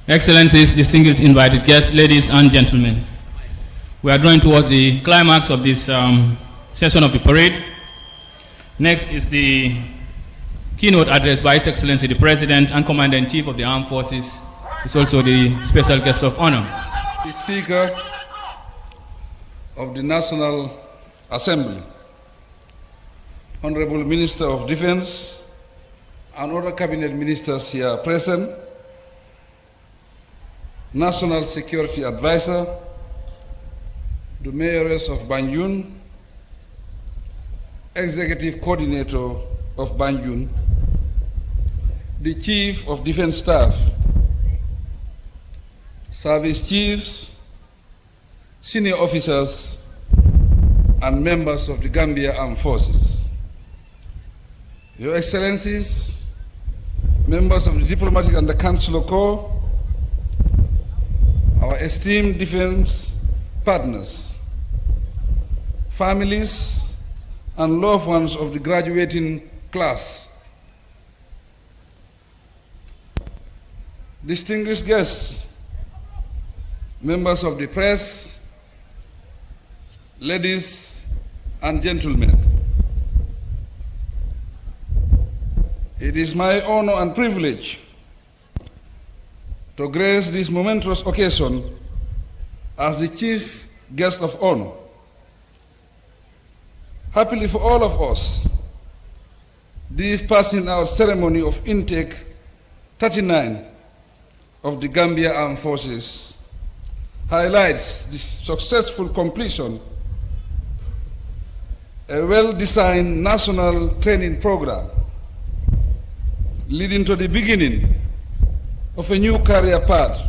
Excellencies, distinguished invited guests, ladies and gentlemen, we are drawing towards the climax of this session of the parade. Next is the keynote address by His Excellency the President and Commander-in-Chief of the Armed Forces. He's also the special guest of honor. The Speaker of the National Assembly, Honorable Minister of Defense, and other cabinet ministers here present, National Security Advisor, the Mayoress of Banjul, Executive Coordinator of Banjul, the Chief of Defense Staff, Service Chiefs, Senior Officers, and members of the Gambia Armed Forces. Your Excellencies, members of the Diplomatic and the Consular Corps, our esteemed defense partners, families, and loved ones of the graduating class, distinguished guests, members of the press, ladies and gentlemen. It is my honor and privilege to grace this momentous occasion as the chief guest of honor. Happily for all of us, this passing out ceremony of intake 39 of the Gambia Armed Forces highlights the successful completion a well-designed national training program leading to the beginning of a new career path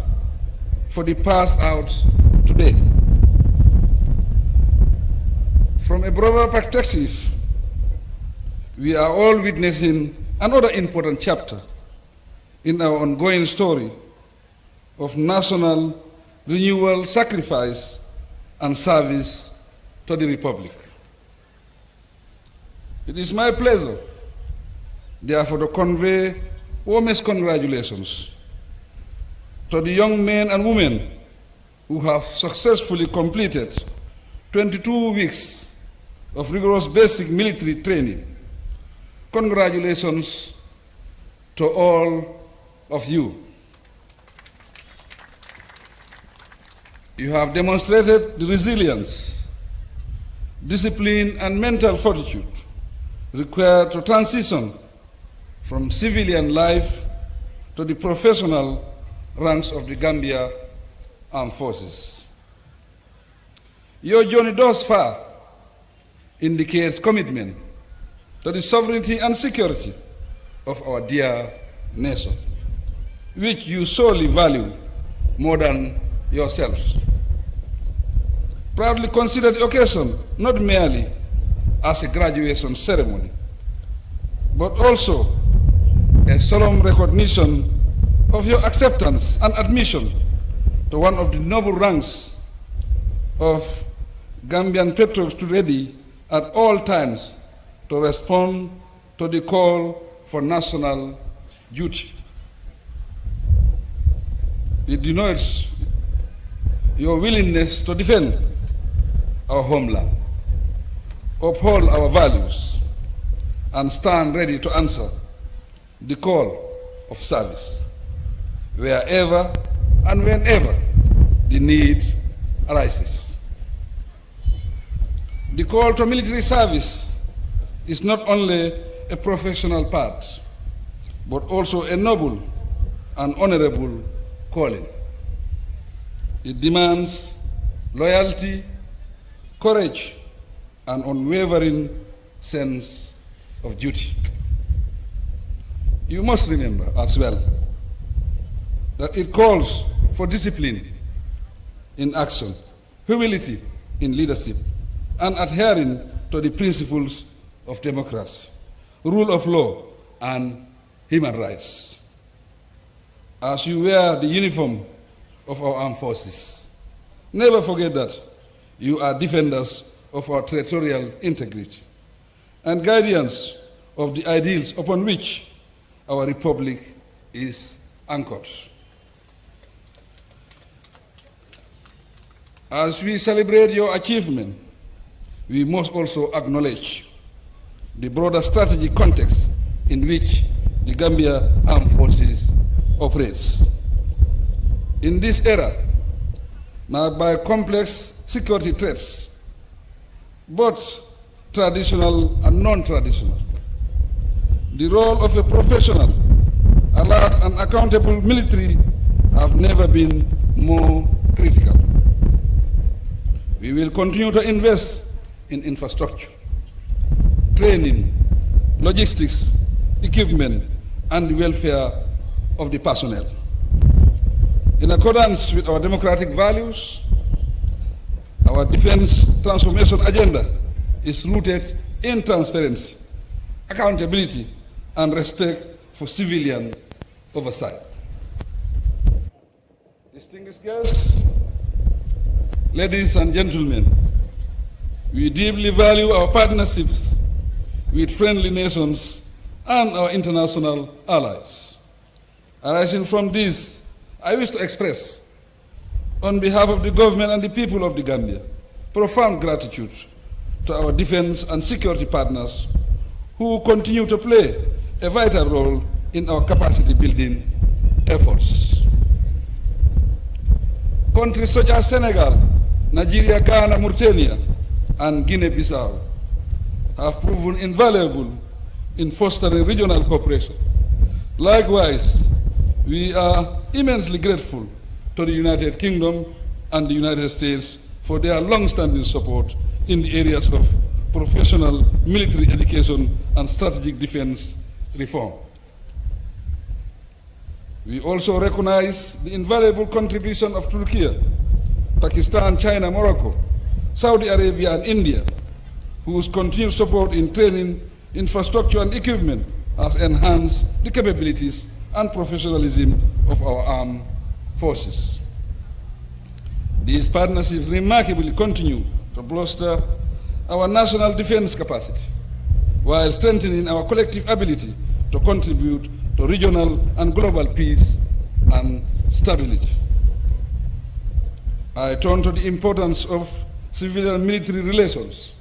for the passed out today. From a broader perspective, we are all witnessing another important chapter in our ongoing story of national renewal, sacrifice, and service to the Republic. It is my pleasure, therefore, to convey warmest congratulations to the young men and women who have successfully completed 22 weeks of rigorous basic military training. Congratulations to all of you. You have demonstrated the resilience, discipline, and mental fortitude required to transition from civilian life to the professional ranks of the Gambia Armed Forces. Your journey thus far indicates commitment to the sovereignty and security of our dear nation, which you solely value more than yourselves. Proudly consider the occasion not merely as a graduation ceremony, but also a solemn recognition of your acceptance and admission to one of the noble ranks of Gambian patriots ready at all times to respond to the call for national duty. It denotes your willingness to defend our homeland, uphold our values, and stand ready to answer the call of service wherever and whenever the need arises. The call to military service is not only a professional path, but also a noble and honorable calling. It demands loyalty, courage, and unwavering sense of duty. You must remember as well that it calls for discipline in action, humility in leadership, and adhering to the principles of democracy, rule of law, and human rights. As you wear the uniform of our armed forces, never forget that you are defenders of our territorial integrity and guardians of the ideals upon which our republic is anchored. As we celebrate your achievement, we must also acknowledge the broader strategic context in which the Gambia Armed Forces operates. In this era, marked by complex security threats, both traditional and non-traditional, the role of a professional, alert, and accountable military have never been more critical. We will continue to invest in infrastructure, training, logistics, equipment, and the welfare of the personnel. In accordance with our democratic values, our defense transformation agenda is rooted in transparency, accountability, and respect for civilian oversight. Distinguished guests, ladies and gentlemen, we deeply value our partnerships with friendly nations and our international allies. Arising from this, I wish to express, on behalf of the government and the people of the Gambia, profound gratitude to our defense and security partners who continue to play a vital role in our capacity building efforts. Countries such as Senegal, Nigeria, Ghana, Mauritania, and Guinea-Bissau have proven invaluable in fostering regional cooperation. Likewise, we are immensely grateful to the United Kingdom and the United States for their long-standing support in the areas of professional military education and strategic defense reform. We also recognize the invaluable contribution of Turkey, Pakistan, China, Morocco, Saudi Arabia, and India, whose continued support in training, infrastructure, and equipment has enhanced the capabilities and professionalism of our armed forces. These partnerships remarkably continue to bolster our national defense capacity, while strengthening our collective ability to contribute to regional and global peace and stability. I turn to the importance of civilian-military relations.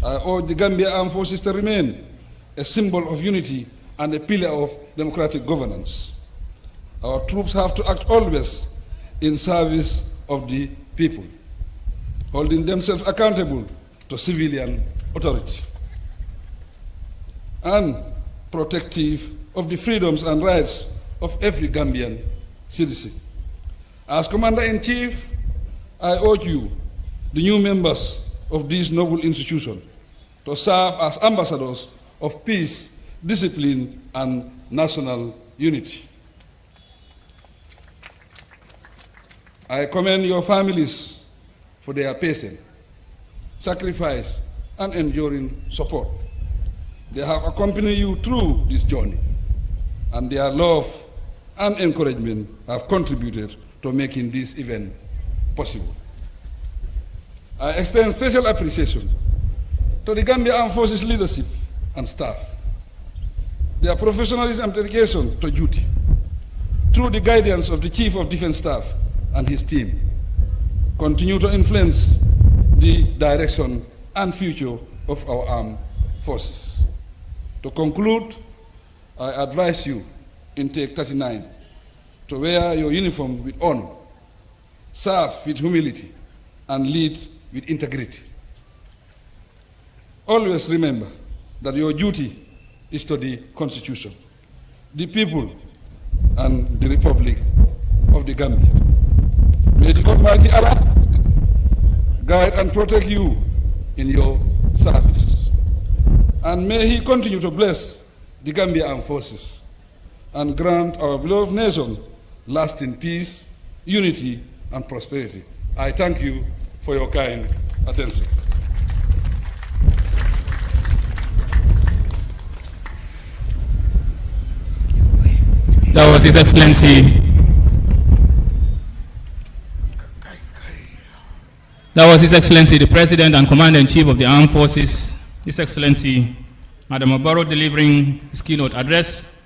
I urge the Gambia Armed Forces to remain a symbol of unity and a pillar of democratic governance. Our troops have to act always in service of the people, holding themselves accountable to civilian authority, and protective of the freedoms and rights of every Gambian citizen. As Commander-in-Chief, I urge you, the new members of this noble institution, to serve as ambassadors of peace, discipline, and national unity. I commend your families for their patience, sacrifice, and enduring support. They have accompanied you through this journey, and their love and encouragement have contributed to making this event possible. I extend special appreciation to the Gambia Armed Forces leadership and staff. Their professionalism and dedication to duty, through the guidance of the Chief of Defense Staff and his team, continue to influence the direction and future of our armed forces. To conclude, I advise you in Take 39 to wear your uniform with honor, serve with humility, and lead with integrity. Always remember that your duty is to the Constitution, the people, and the Republic of the Gambia. May the Almighty Allah guide and protect you in your service. And may He continue to bless the Gambia Armed Forces and grant our beloved nation lasting peace, unity, and prosperity. I thank you for your kind attention. That was His Excellency. That was His Excellency, the President and Commander-in-Chief of the Armed Forces, His Excellency Madam Barrow, delivering his keynote address.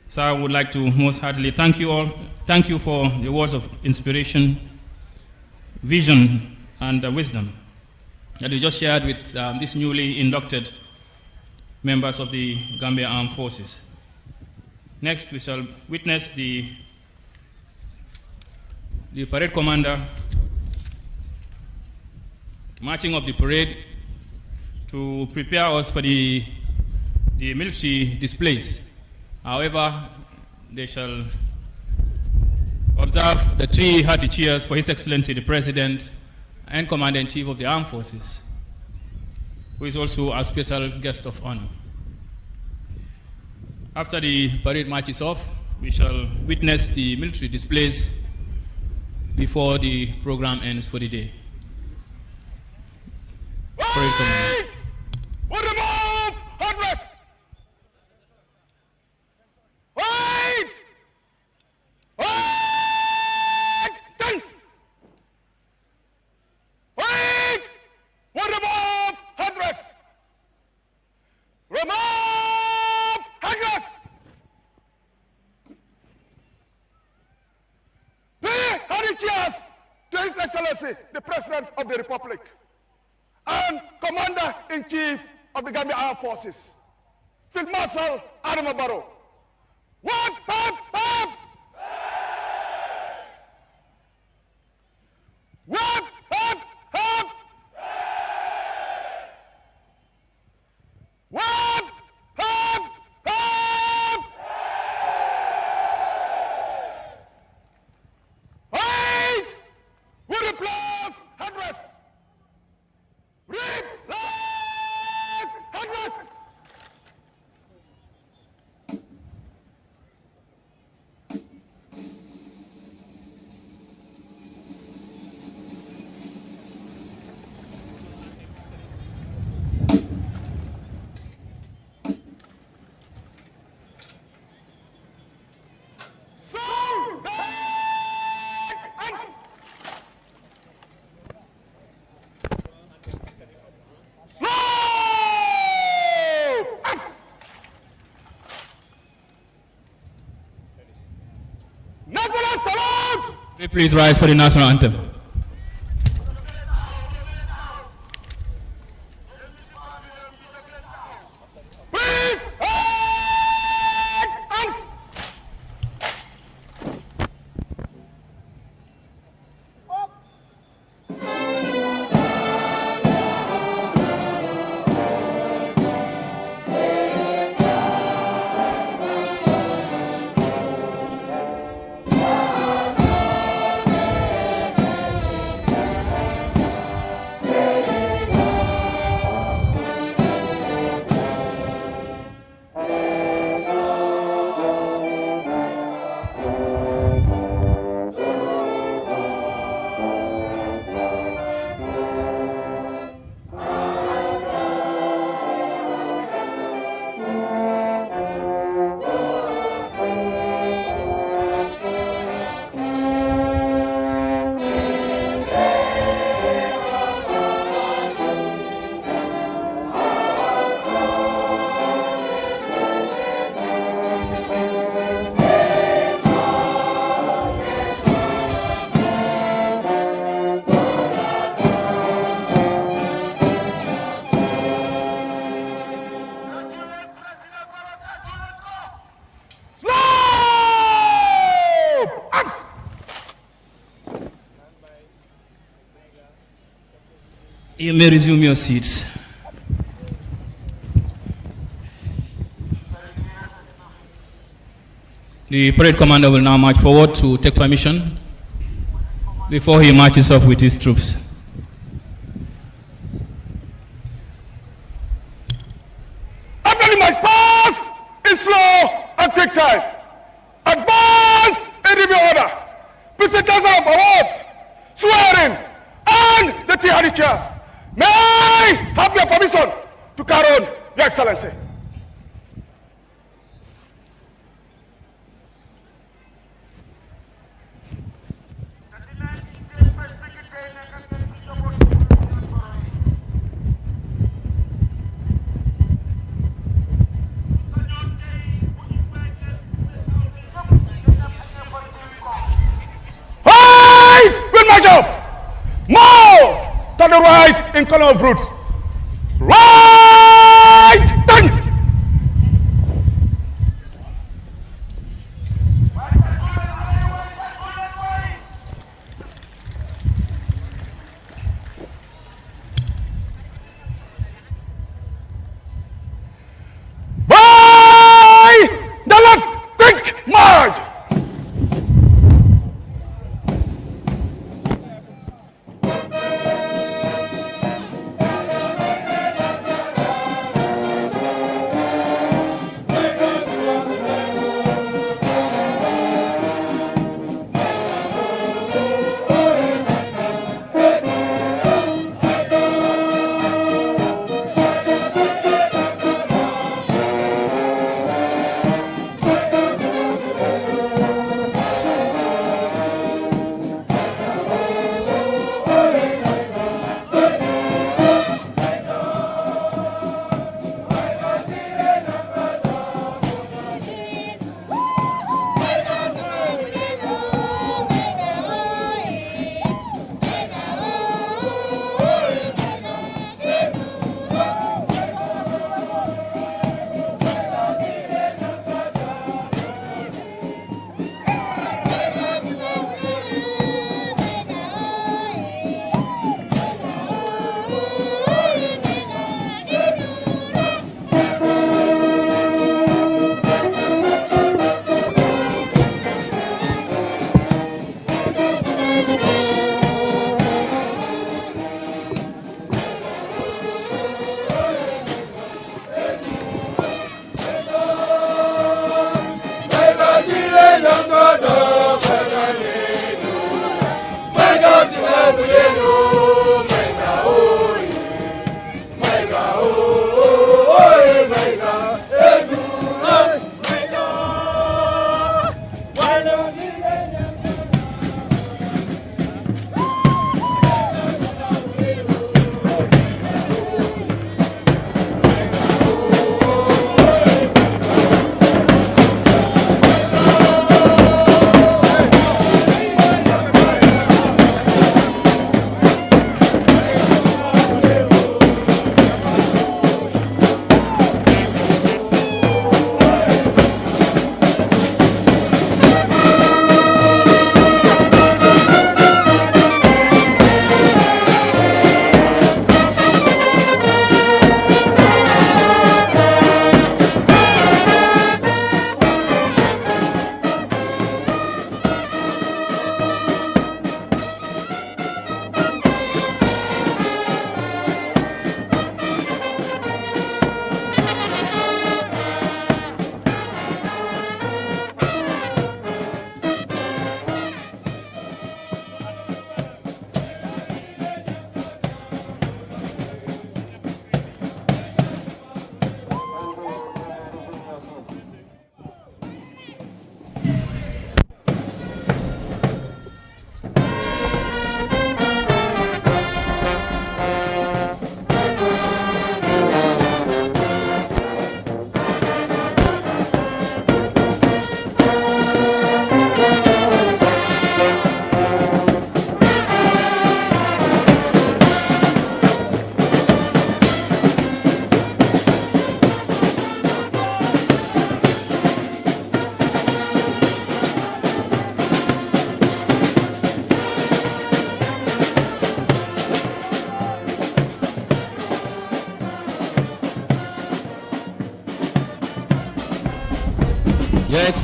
So I would like to most heartily thank you all. Thank you for the words of inspiration, vision, and wisdom that you just shared with these newly inducted members of the Gambia Armed Forces. Next, we shall witness the parade commander marching of the parade to prepare us for the military displays. However, they shall observe the 3 hearty cheers for His Excellency the President and Commander-in-Chief of the Armed Forces, who is also a special guest of honor. After the parade march is off, we shall witness the military displays before the program ends for the day. Parade commander. We'll remove headrest. Wait! Wait! Turn! Wait! We'll remove headrest. Remove headrest. Pay hearty cheers to His Excellency, the President of the Republic and Commander-in-Chief of the Gambia Armed Forces, Field Marshal Adama Barrow. What? Up, up! What? Up, up! Please rise for the national anthem. You may resume your seats. The parade commander will now march forward to take permission before he marches off with his troops. After the march, pass in slow and quick time. Advance in review order. Presentation of awards, swearing, and the T.R.D. chairs. May I have your permission to carry on, Your Excellency? Move to the right in column of routes. Right, turn. By the left, quick march.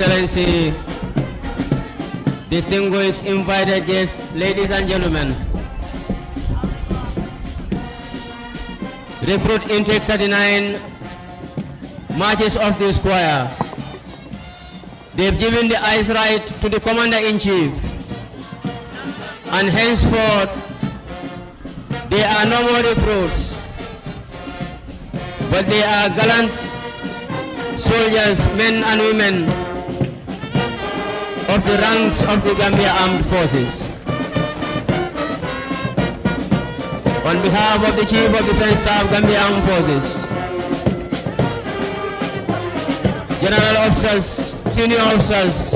Excellency, distinguished invited guests, ladies and gentlemen, recruit intake 39 marches of the square. They've given the eyes right to the Commander-in-Chief, and henceforth they are no more recruits, but they are gallant soldiers, men and women of the ranks of the Gambia Armed Forces. On behalf of the Chief of Defense Staff, Gambia Armed Forces, General Officers, Senior Officers,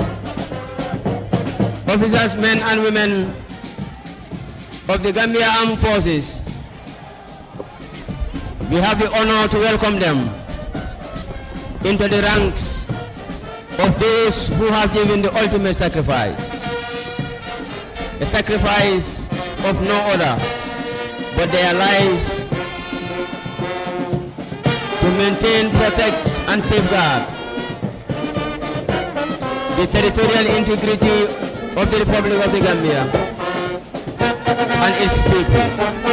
officers, men and women of the Gambia Armed Forces, we have the honor to welcome them into the ranks of those who have given the ultimate sacrifice. A sacrifice of no other but their lives to maintain, protect, and safeguard the territorial integrity of the Republic of the Gambia and its people.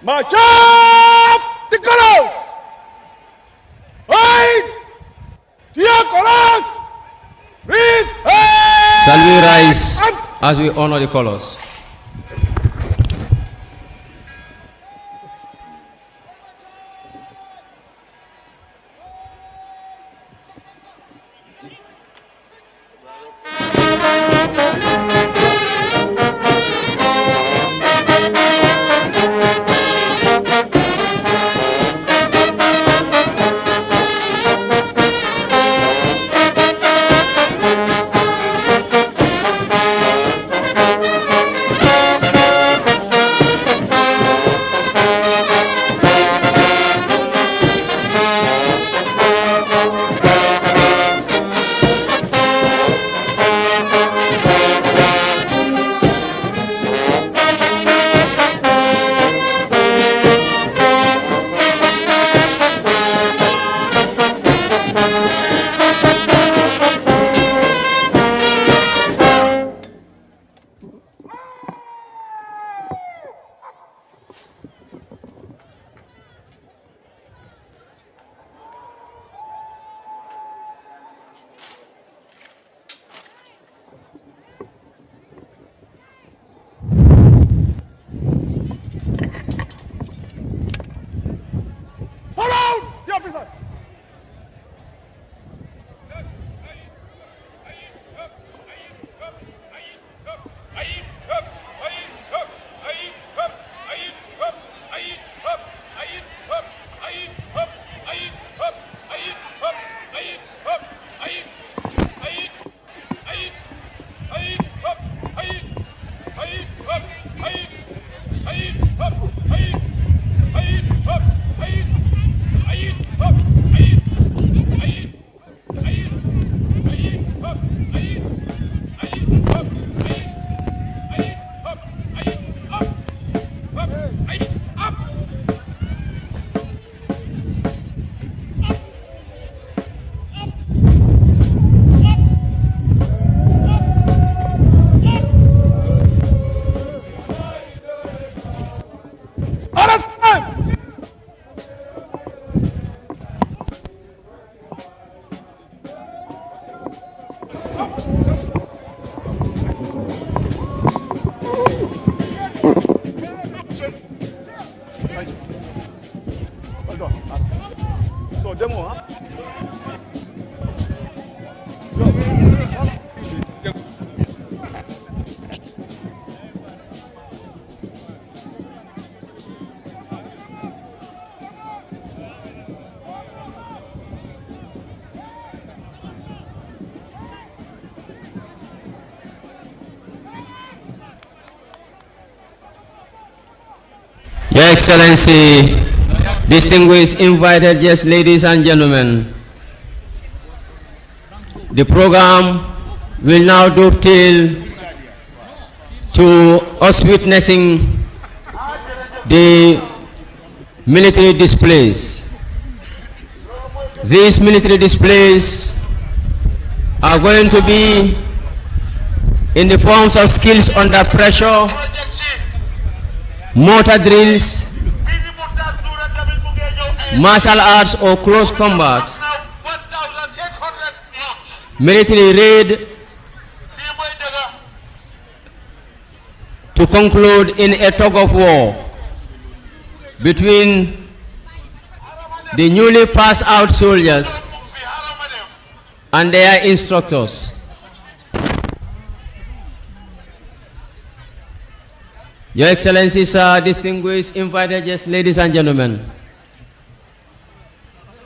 March off the colors! Right! Dear colors! Please! Shall we rise as we honor the colors? demo, huh? Your Excellency, distinguished invited guests, ladies and gentlemen, the program will now dovetail to us witnessing the military displays. These military displays are going to be in the forms of skills under pressure, mortar drills, martial arts or close combat, military raid, to conclude in a tug of war between the newly passed out soldiers and their instructors. Your Excellencies, distinguished invited guests, ladies and gentlemen,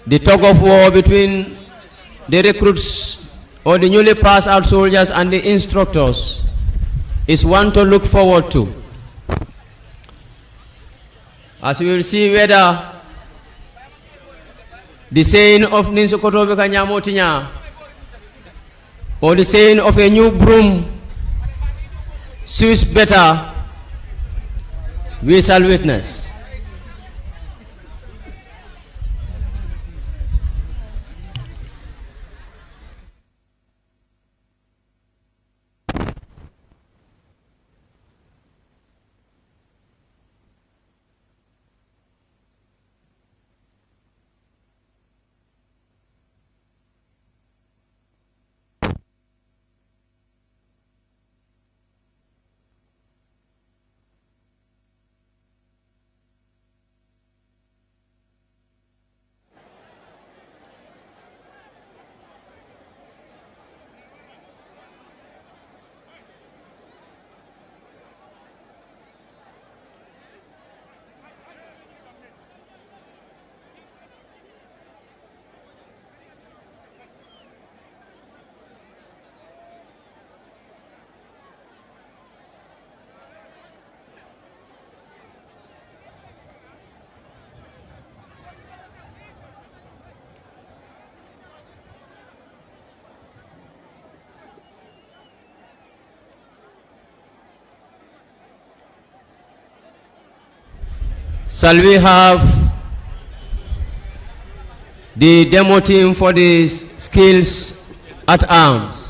the tug of war between the recruits or the newly passed out soldiers and the instructors is one to look forward to, as we will see whether the saying of Ninsokotobe Kanyamotinya or the saying of a new broom suits better. We shall witness. Shall we have the demo team for the skills at arms?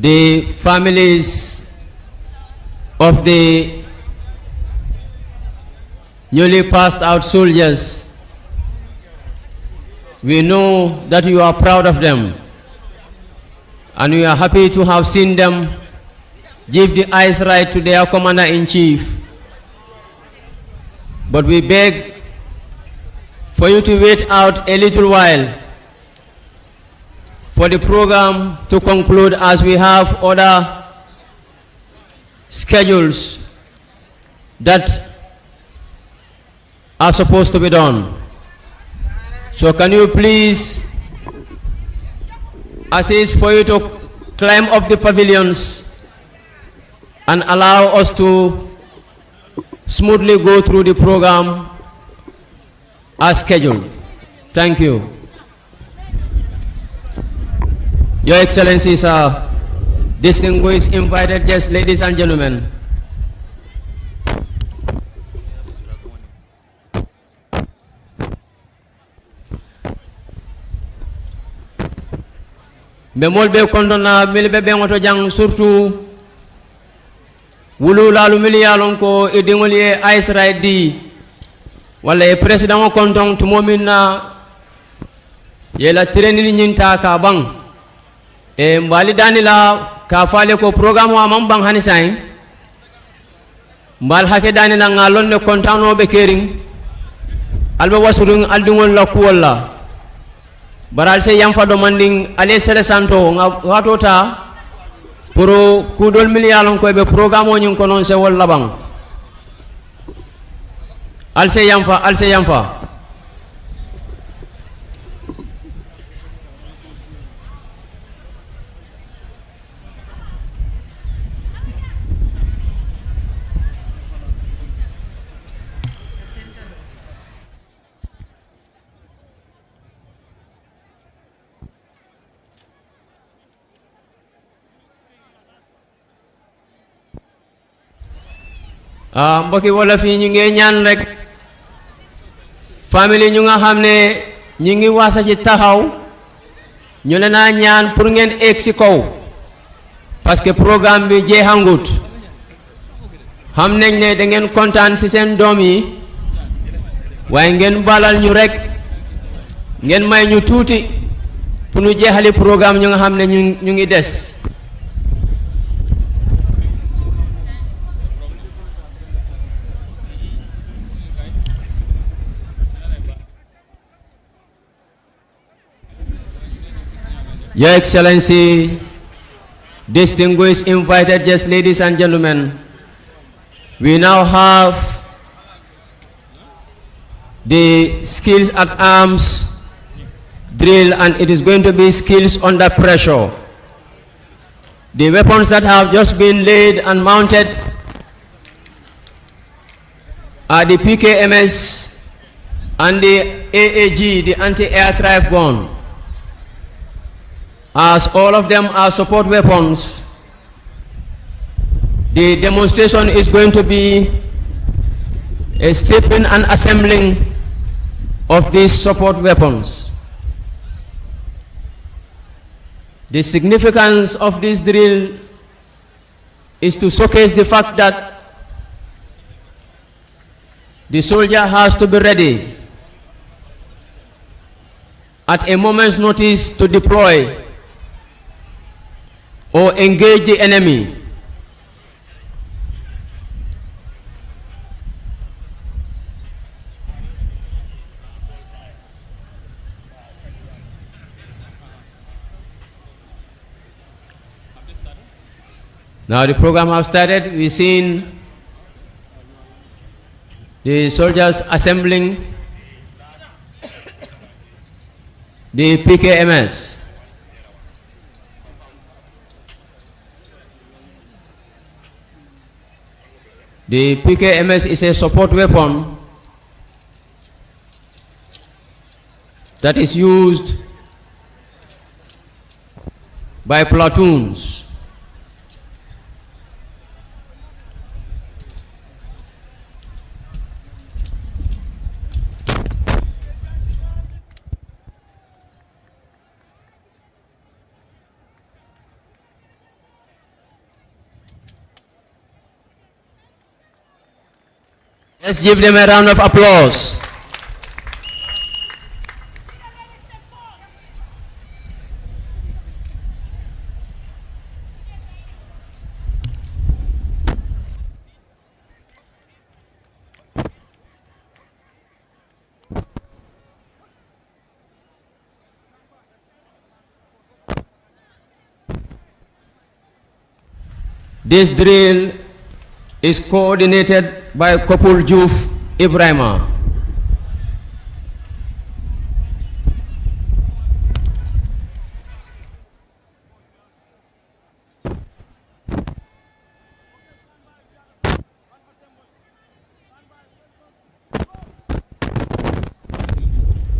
the families of the newly passed out soldiers. We know that you are proud of them, and we are happy to have seen them give the eyes right to their commander-in-chief. But we beg for you to wait out a little while for the program to conclude, as we have other schedules that are supposed to be done. So can you please assist for you to climb up the pavilions and allow us to smoothly go through the program as scheduled. Thank you. Your Excellencies, distinguished invited guests, ladies and gentlemen. Bemol be kondona milbe be ngoto jang surtout wulu lalu miliyalon ko edingol ye Israel di wala e president o konton to momina yela training nyinta ka bang e mbali danila ka fale ko programme wa mam bang hani sain mbal hake danila ngalon ne kontano be kering alba wasurung aldungol la kuwalla baral se yam fa demanding ale sele santo watota pour kudol miliyalon ko be programme o nyin ko non se wol labang alse yamfa mbokki wala fi ñu ngi ñaan rek family ñu nga xamne ñi ngi wasa ci taxaw ñu leena ñaan pour ngeen ek ci kaw parce que programme bi jeexangut xam nañ ne da ngeen kontaan ci seen doom yi waaye ngeen balal ñu rek ngeen may ñu tuuti pour ñu jeexali programme ñu nga xamne ñu ngi des. Your Excellency, distinguished invited guests, ladies and gentlemen, we now have the skills at arms drill, and it is going to be skills under pressure. The weapons that have just been laid and mounted are the PKMS and the AAG, the anti-aircraft gun. As all of them are support weapons, the demonstration is going to be a stripping and assembling of these support weapons. The significance of this drill is to showcase the fact that the soldier has to be ready at a moment's notice to deploy or engage the enemy. Now the program has started. We've seen the soldiers assembling the PKMS. The PKMS is a support weapon that is used by platoons. Let's give them a round of applause. This drill is coordinated by Kopul Juf Ibrahima.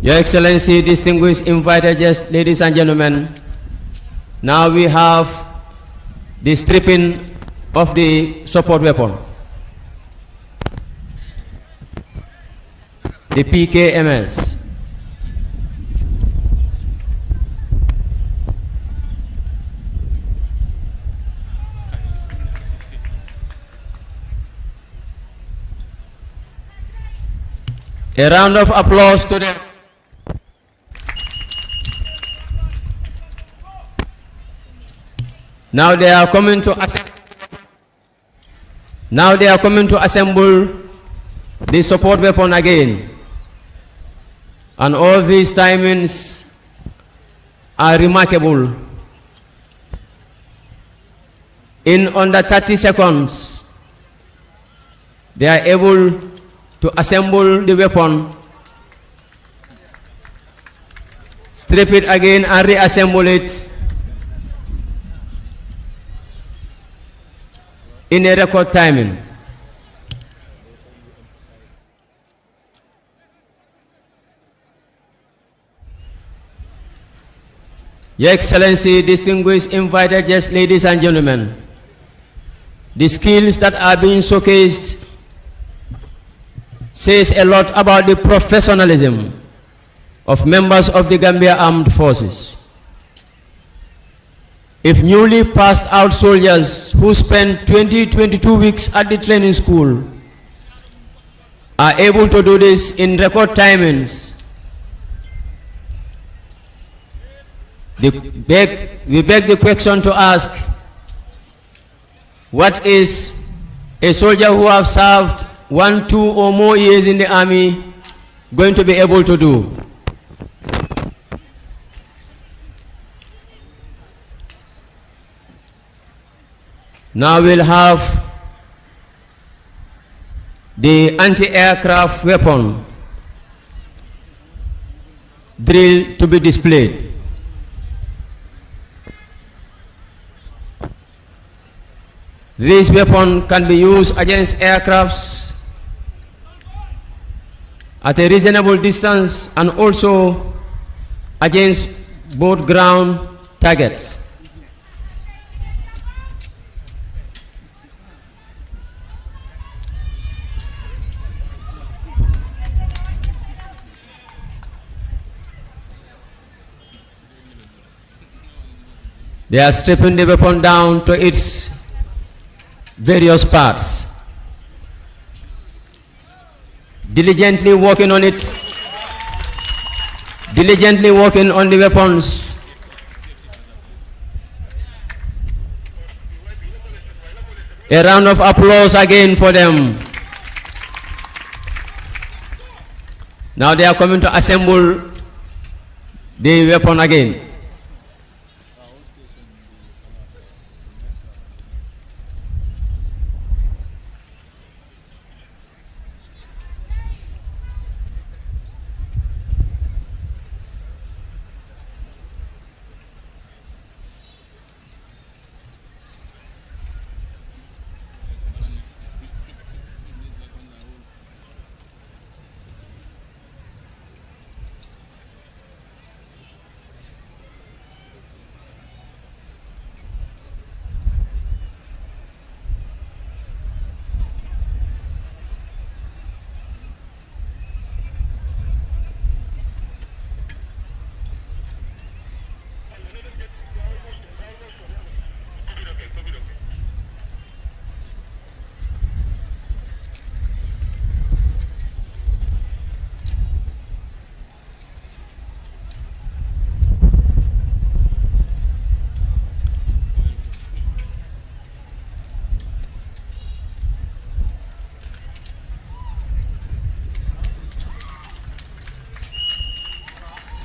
Your Excellency, distinguished invited guests, ladies and gentlemen, now we have the stripping of the support weapon, the PKMS. A round of applause to them. Now they are coming to assemble the support weapon again. And all these timings are remarkable. In under 30 seconds, they are able to assemble the weapon, strip it again and reassemble it in a record timing. Your Excellency, distinguished invited guests, ladies and gentlemen, the skills that are being showcased says a lot about the professionalism of members of the Gambia Armed Forces. If newly passed out soldiers who spend 22 weeks at the training school are able to do this in record timings, we beg the question to ask, what is a soldier who has served 1, 2 or more years in the army going to be able to do? Now we'll have the anti-aircraft weapon drill to be displayed. This weapon can be used against aircrafts at a reasonable distance and also against both ground targets. They are stripping the weapon down to its various parts, diligently working on it, diligently working on the weapons. A round of applause again for them. Now they are coming to assemble the weapon again.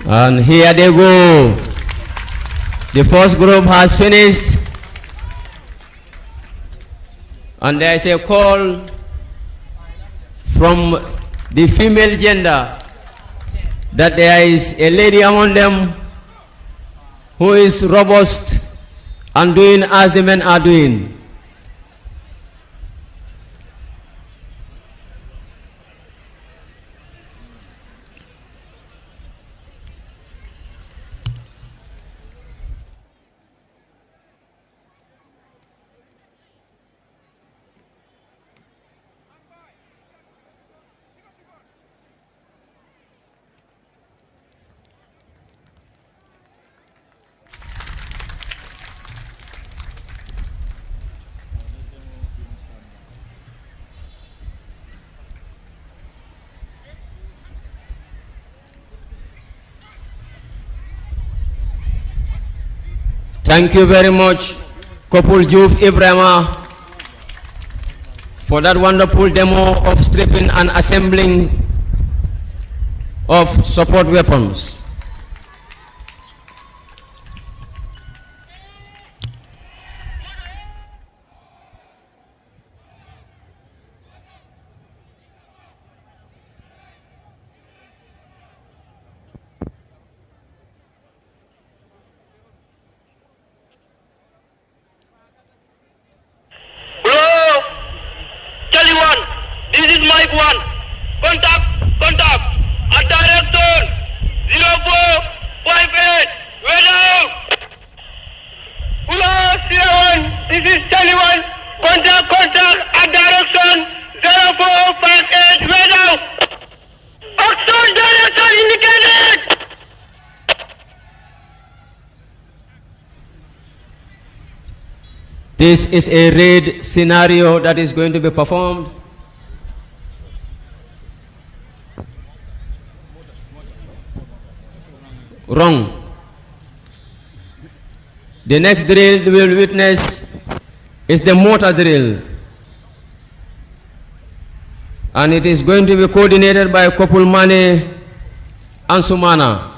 And here they go. The first group has finished. And there is a call from the female gender that there is a lady among them who is robust and doing as the men are doing. Thank you very much, Kopul Juf Ibrahima, for that wonderful demo of stripping and assembling of support weapons. Mike 1, contact, at direct zone, 0458, way down. Hello, Sierra 1, this is Charlie 1, contact, at direct zone, 0458, way down. Action direction indicated. This is a raid scenario that is going to be performed. Wrong. The next drill we will witness is the mortar drill. And it is going to be coordinated by Kopul Mane and Sumana.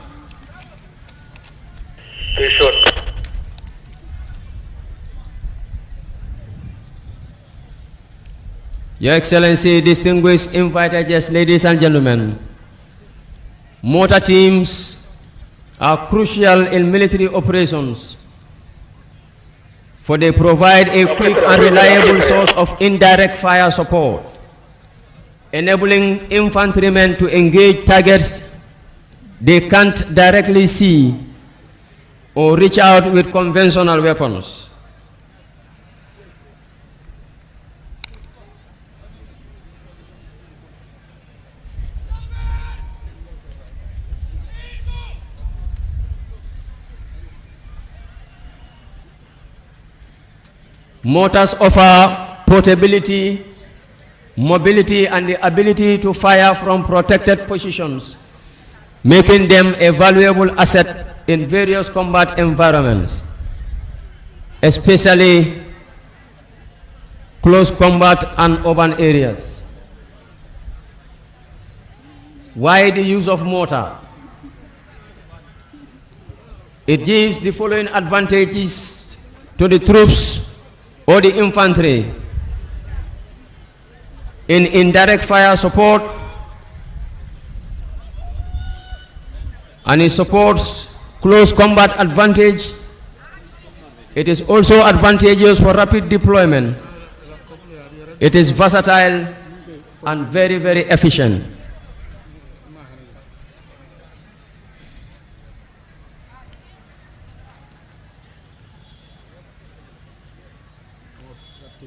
Your Excellency, distinguished invited guests, ladies and gentlemen, mortar teams are crucial in military operations, for they provide a quick and reliable source of indirect fire support, enabling infantrymen to engage targets they can't directly see or reach out with conventional weapons. Mortars offer portability, mobility, and the ability to fire from protected positions, making them a valuable asset in various combat environments, especially close combat and urban areas. Why the use of mortar? It gives the following advantages to the troops or the infantry: in indirect fire support, and it supports close combat advantage. It is also advantageous for rapid deployment. It is versatile and very, very efficient.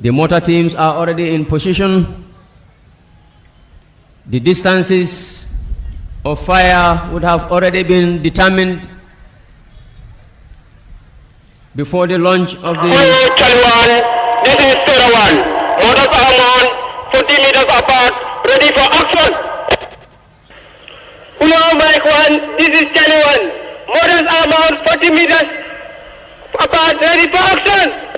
The mortar teams are already in position. The distances of fire would have already been determined before the launch of the... This is Sarah 1. Mortars are on 40 meters apart, ready for action. Hello, Mike 1. This is Charlie 1. Mortars are on 40 meters apart, ready for action.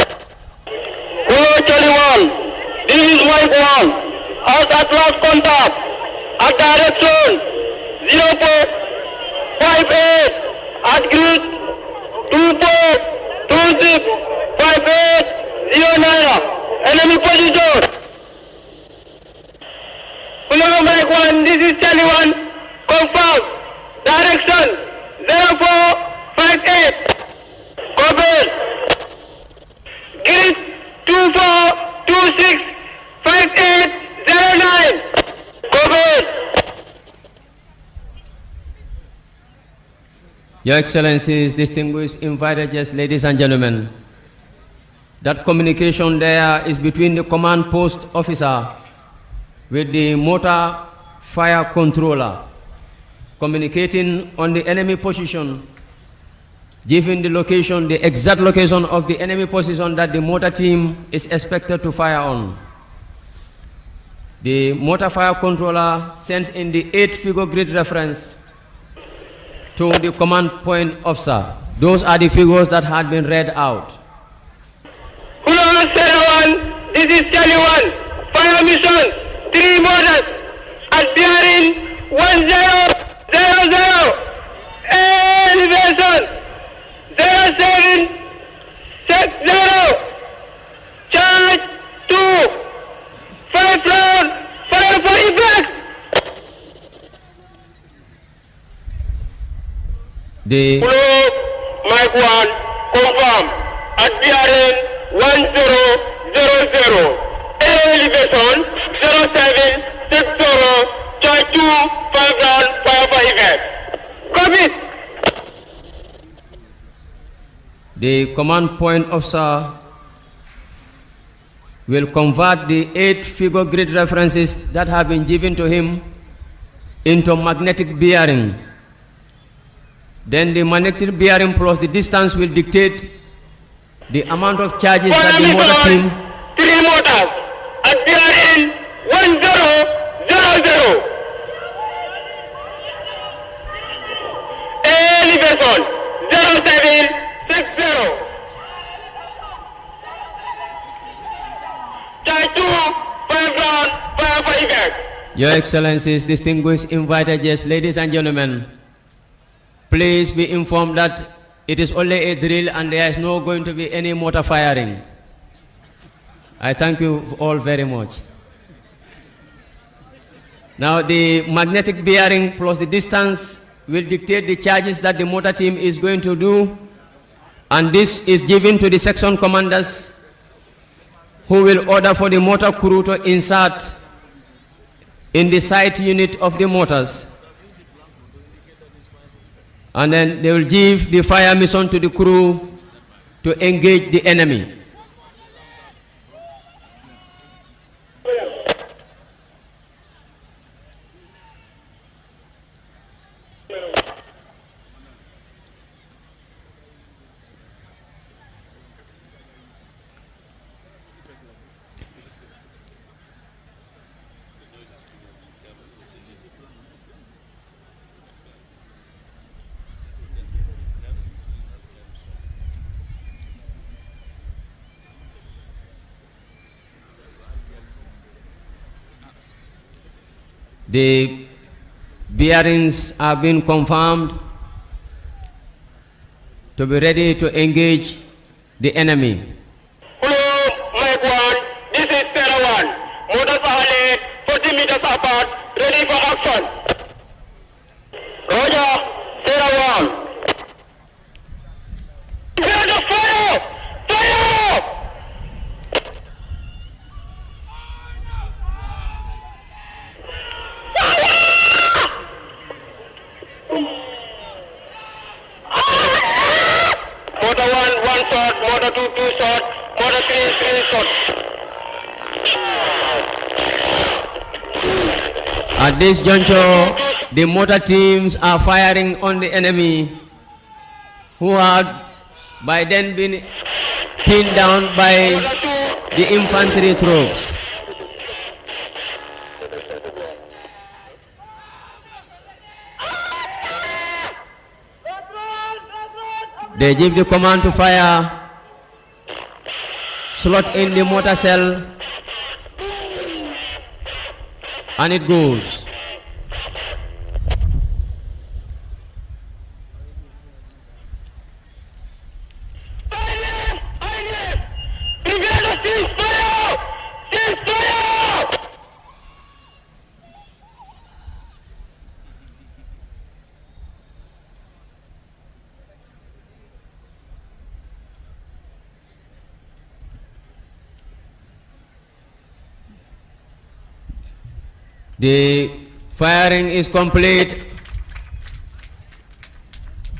Hello, Charlie 1. This is Mike 1. Out at last contact. At direct zone, 0458. at grid 24265809. Enemy position. Kulaga Mike 1, this is Charlie 1. Confirm. Direction 0458. Copy. Grid 24265809. Copy. Your Excellencies, distinguished invited guests, ladies and gentlemen, that communication there is between the command post officer with the motor fire controller, communicating on the enemy position, giving the location, the exact location of the enemy position that the motor team is expected to fire on. The motor fire controller sends in the 8-figure grid reference to the command point officer. Those are the figures that had been read out. Kulaga Sierra 1, this is Charlie 1. Fire mission, 3 motors at bearing 1000. Elevation 0760. Charge 2. 5 round. Fire for impact. The Mike 1, confirm at bearing 1000. Elevation 0760. Charge 2. 5 round. Fire for impact. Copy. The command point officer will convert the 8-figure grid references that have been given to him into magnetic bearing. Then the magnetic bearing plus the distance will dictate the amount of charges that the motor team. 3 motors at bearing 1000. Elevation 0760. Charge 2. 5 round. Fire for impact. Your Excellencies, distinguished invited guests, ladies and gentlemen, please be informed that it is only a drill and there is no going to be any motor firing. I thank you all very much. Now the magnetic bearing plus the distance will dictate the charges that the motor team is going to do, and this is given to the section commanders who will order for the motor crew to insert in the site unit of the motors. And then they will give the fire mission to the crew to engage the enemy. The bearings are being confirmed to be ready to engage the enemy. Hello, Mike 1, this is Sarah 1. Motors are 40 meters apart, ready for action. Roger, Sarah 1. Fire! Fire! Motor 1, 1 shot, motor 2, 2 shot, motor 3, 3 shot. At this juncture, the motor teams are firing on the enemy, who had by then been pinned down by the infantry troops. They give the command to fire, slot in the motor cell, and it goes. The firing is complete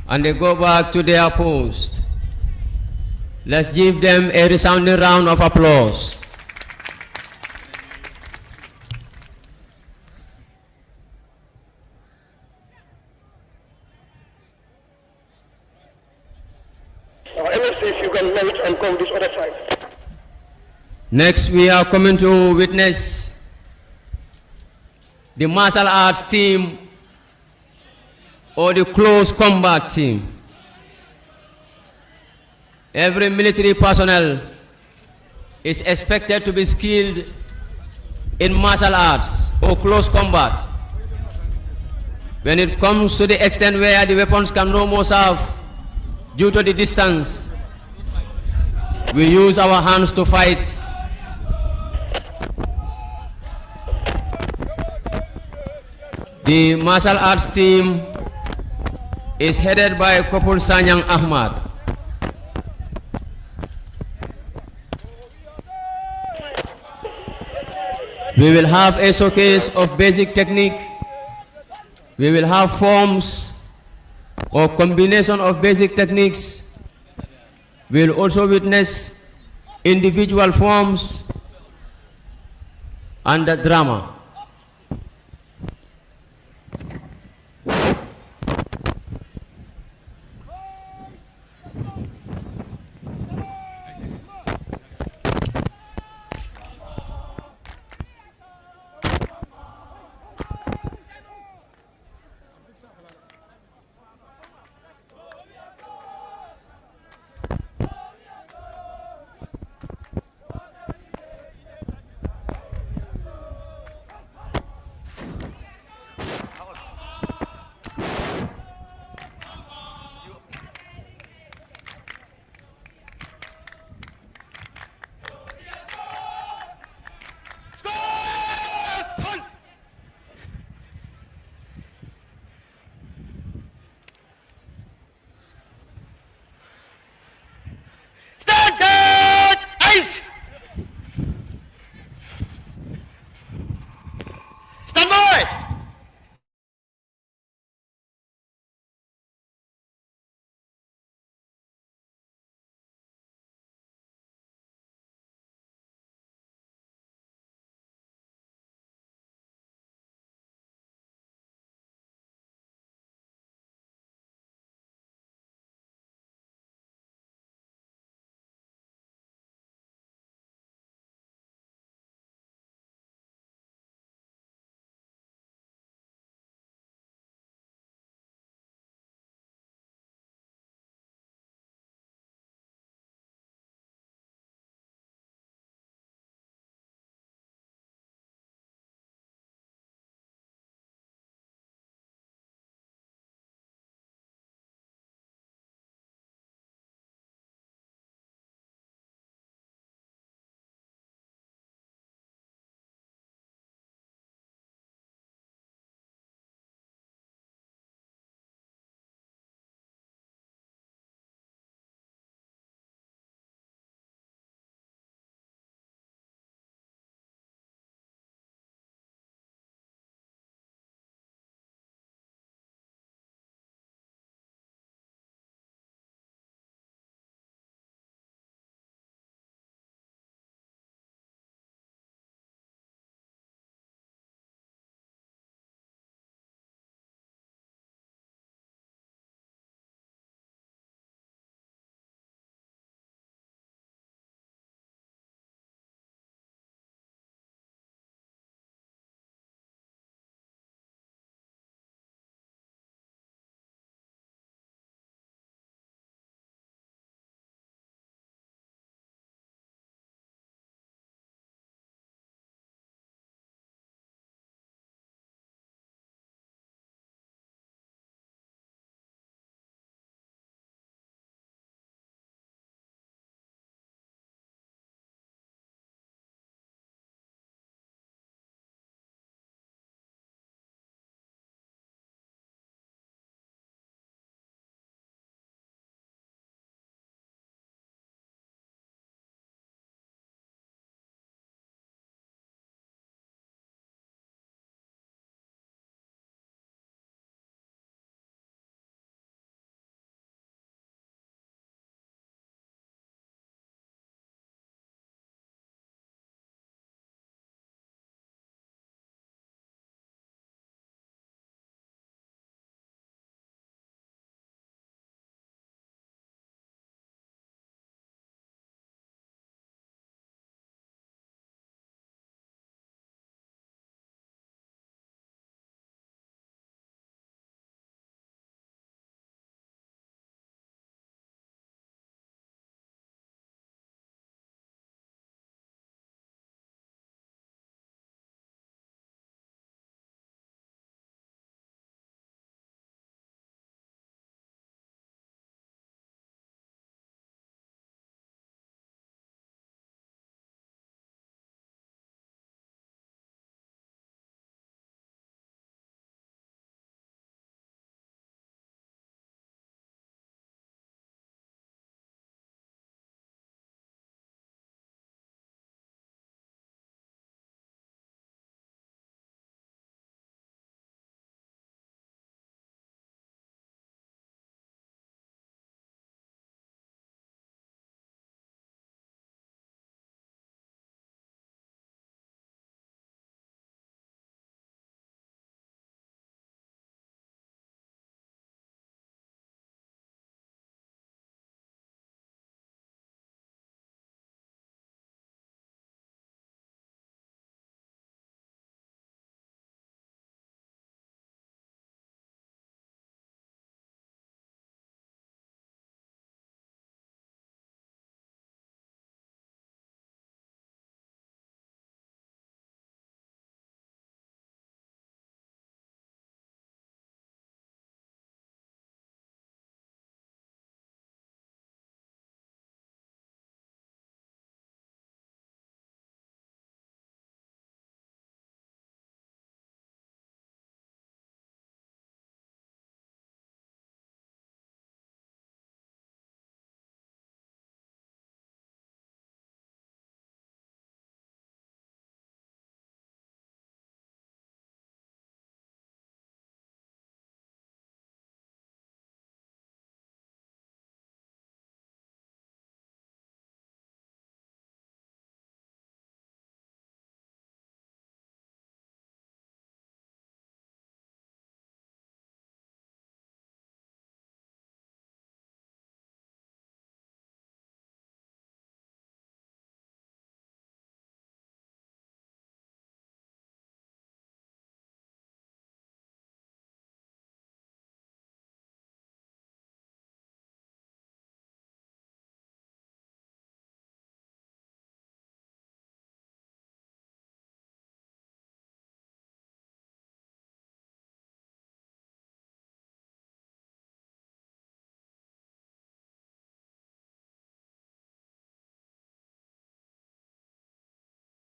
and they go back to their post. Let's give them a resounding round of applause. MSCs, you can mount and come this other side. Next, we are coming to witness the martial arts team or the close combat team. Every military personnel is expected to be skilled in martial arts or close combat. When it comes to the extent where the weapons can no more serve due to the distance, we use our hands to fight. The martial arts team is headed by Kopul Sanyang Ahmad. We will have a showcase of basic technique. We will have forms or combination of basic techniques. We will also witness individual forms and the drama.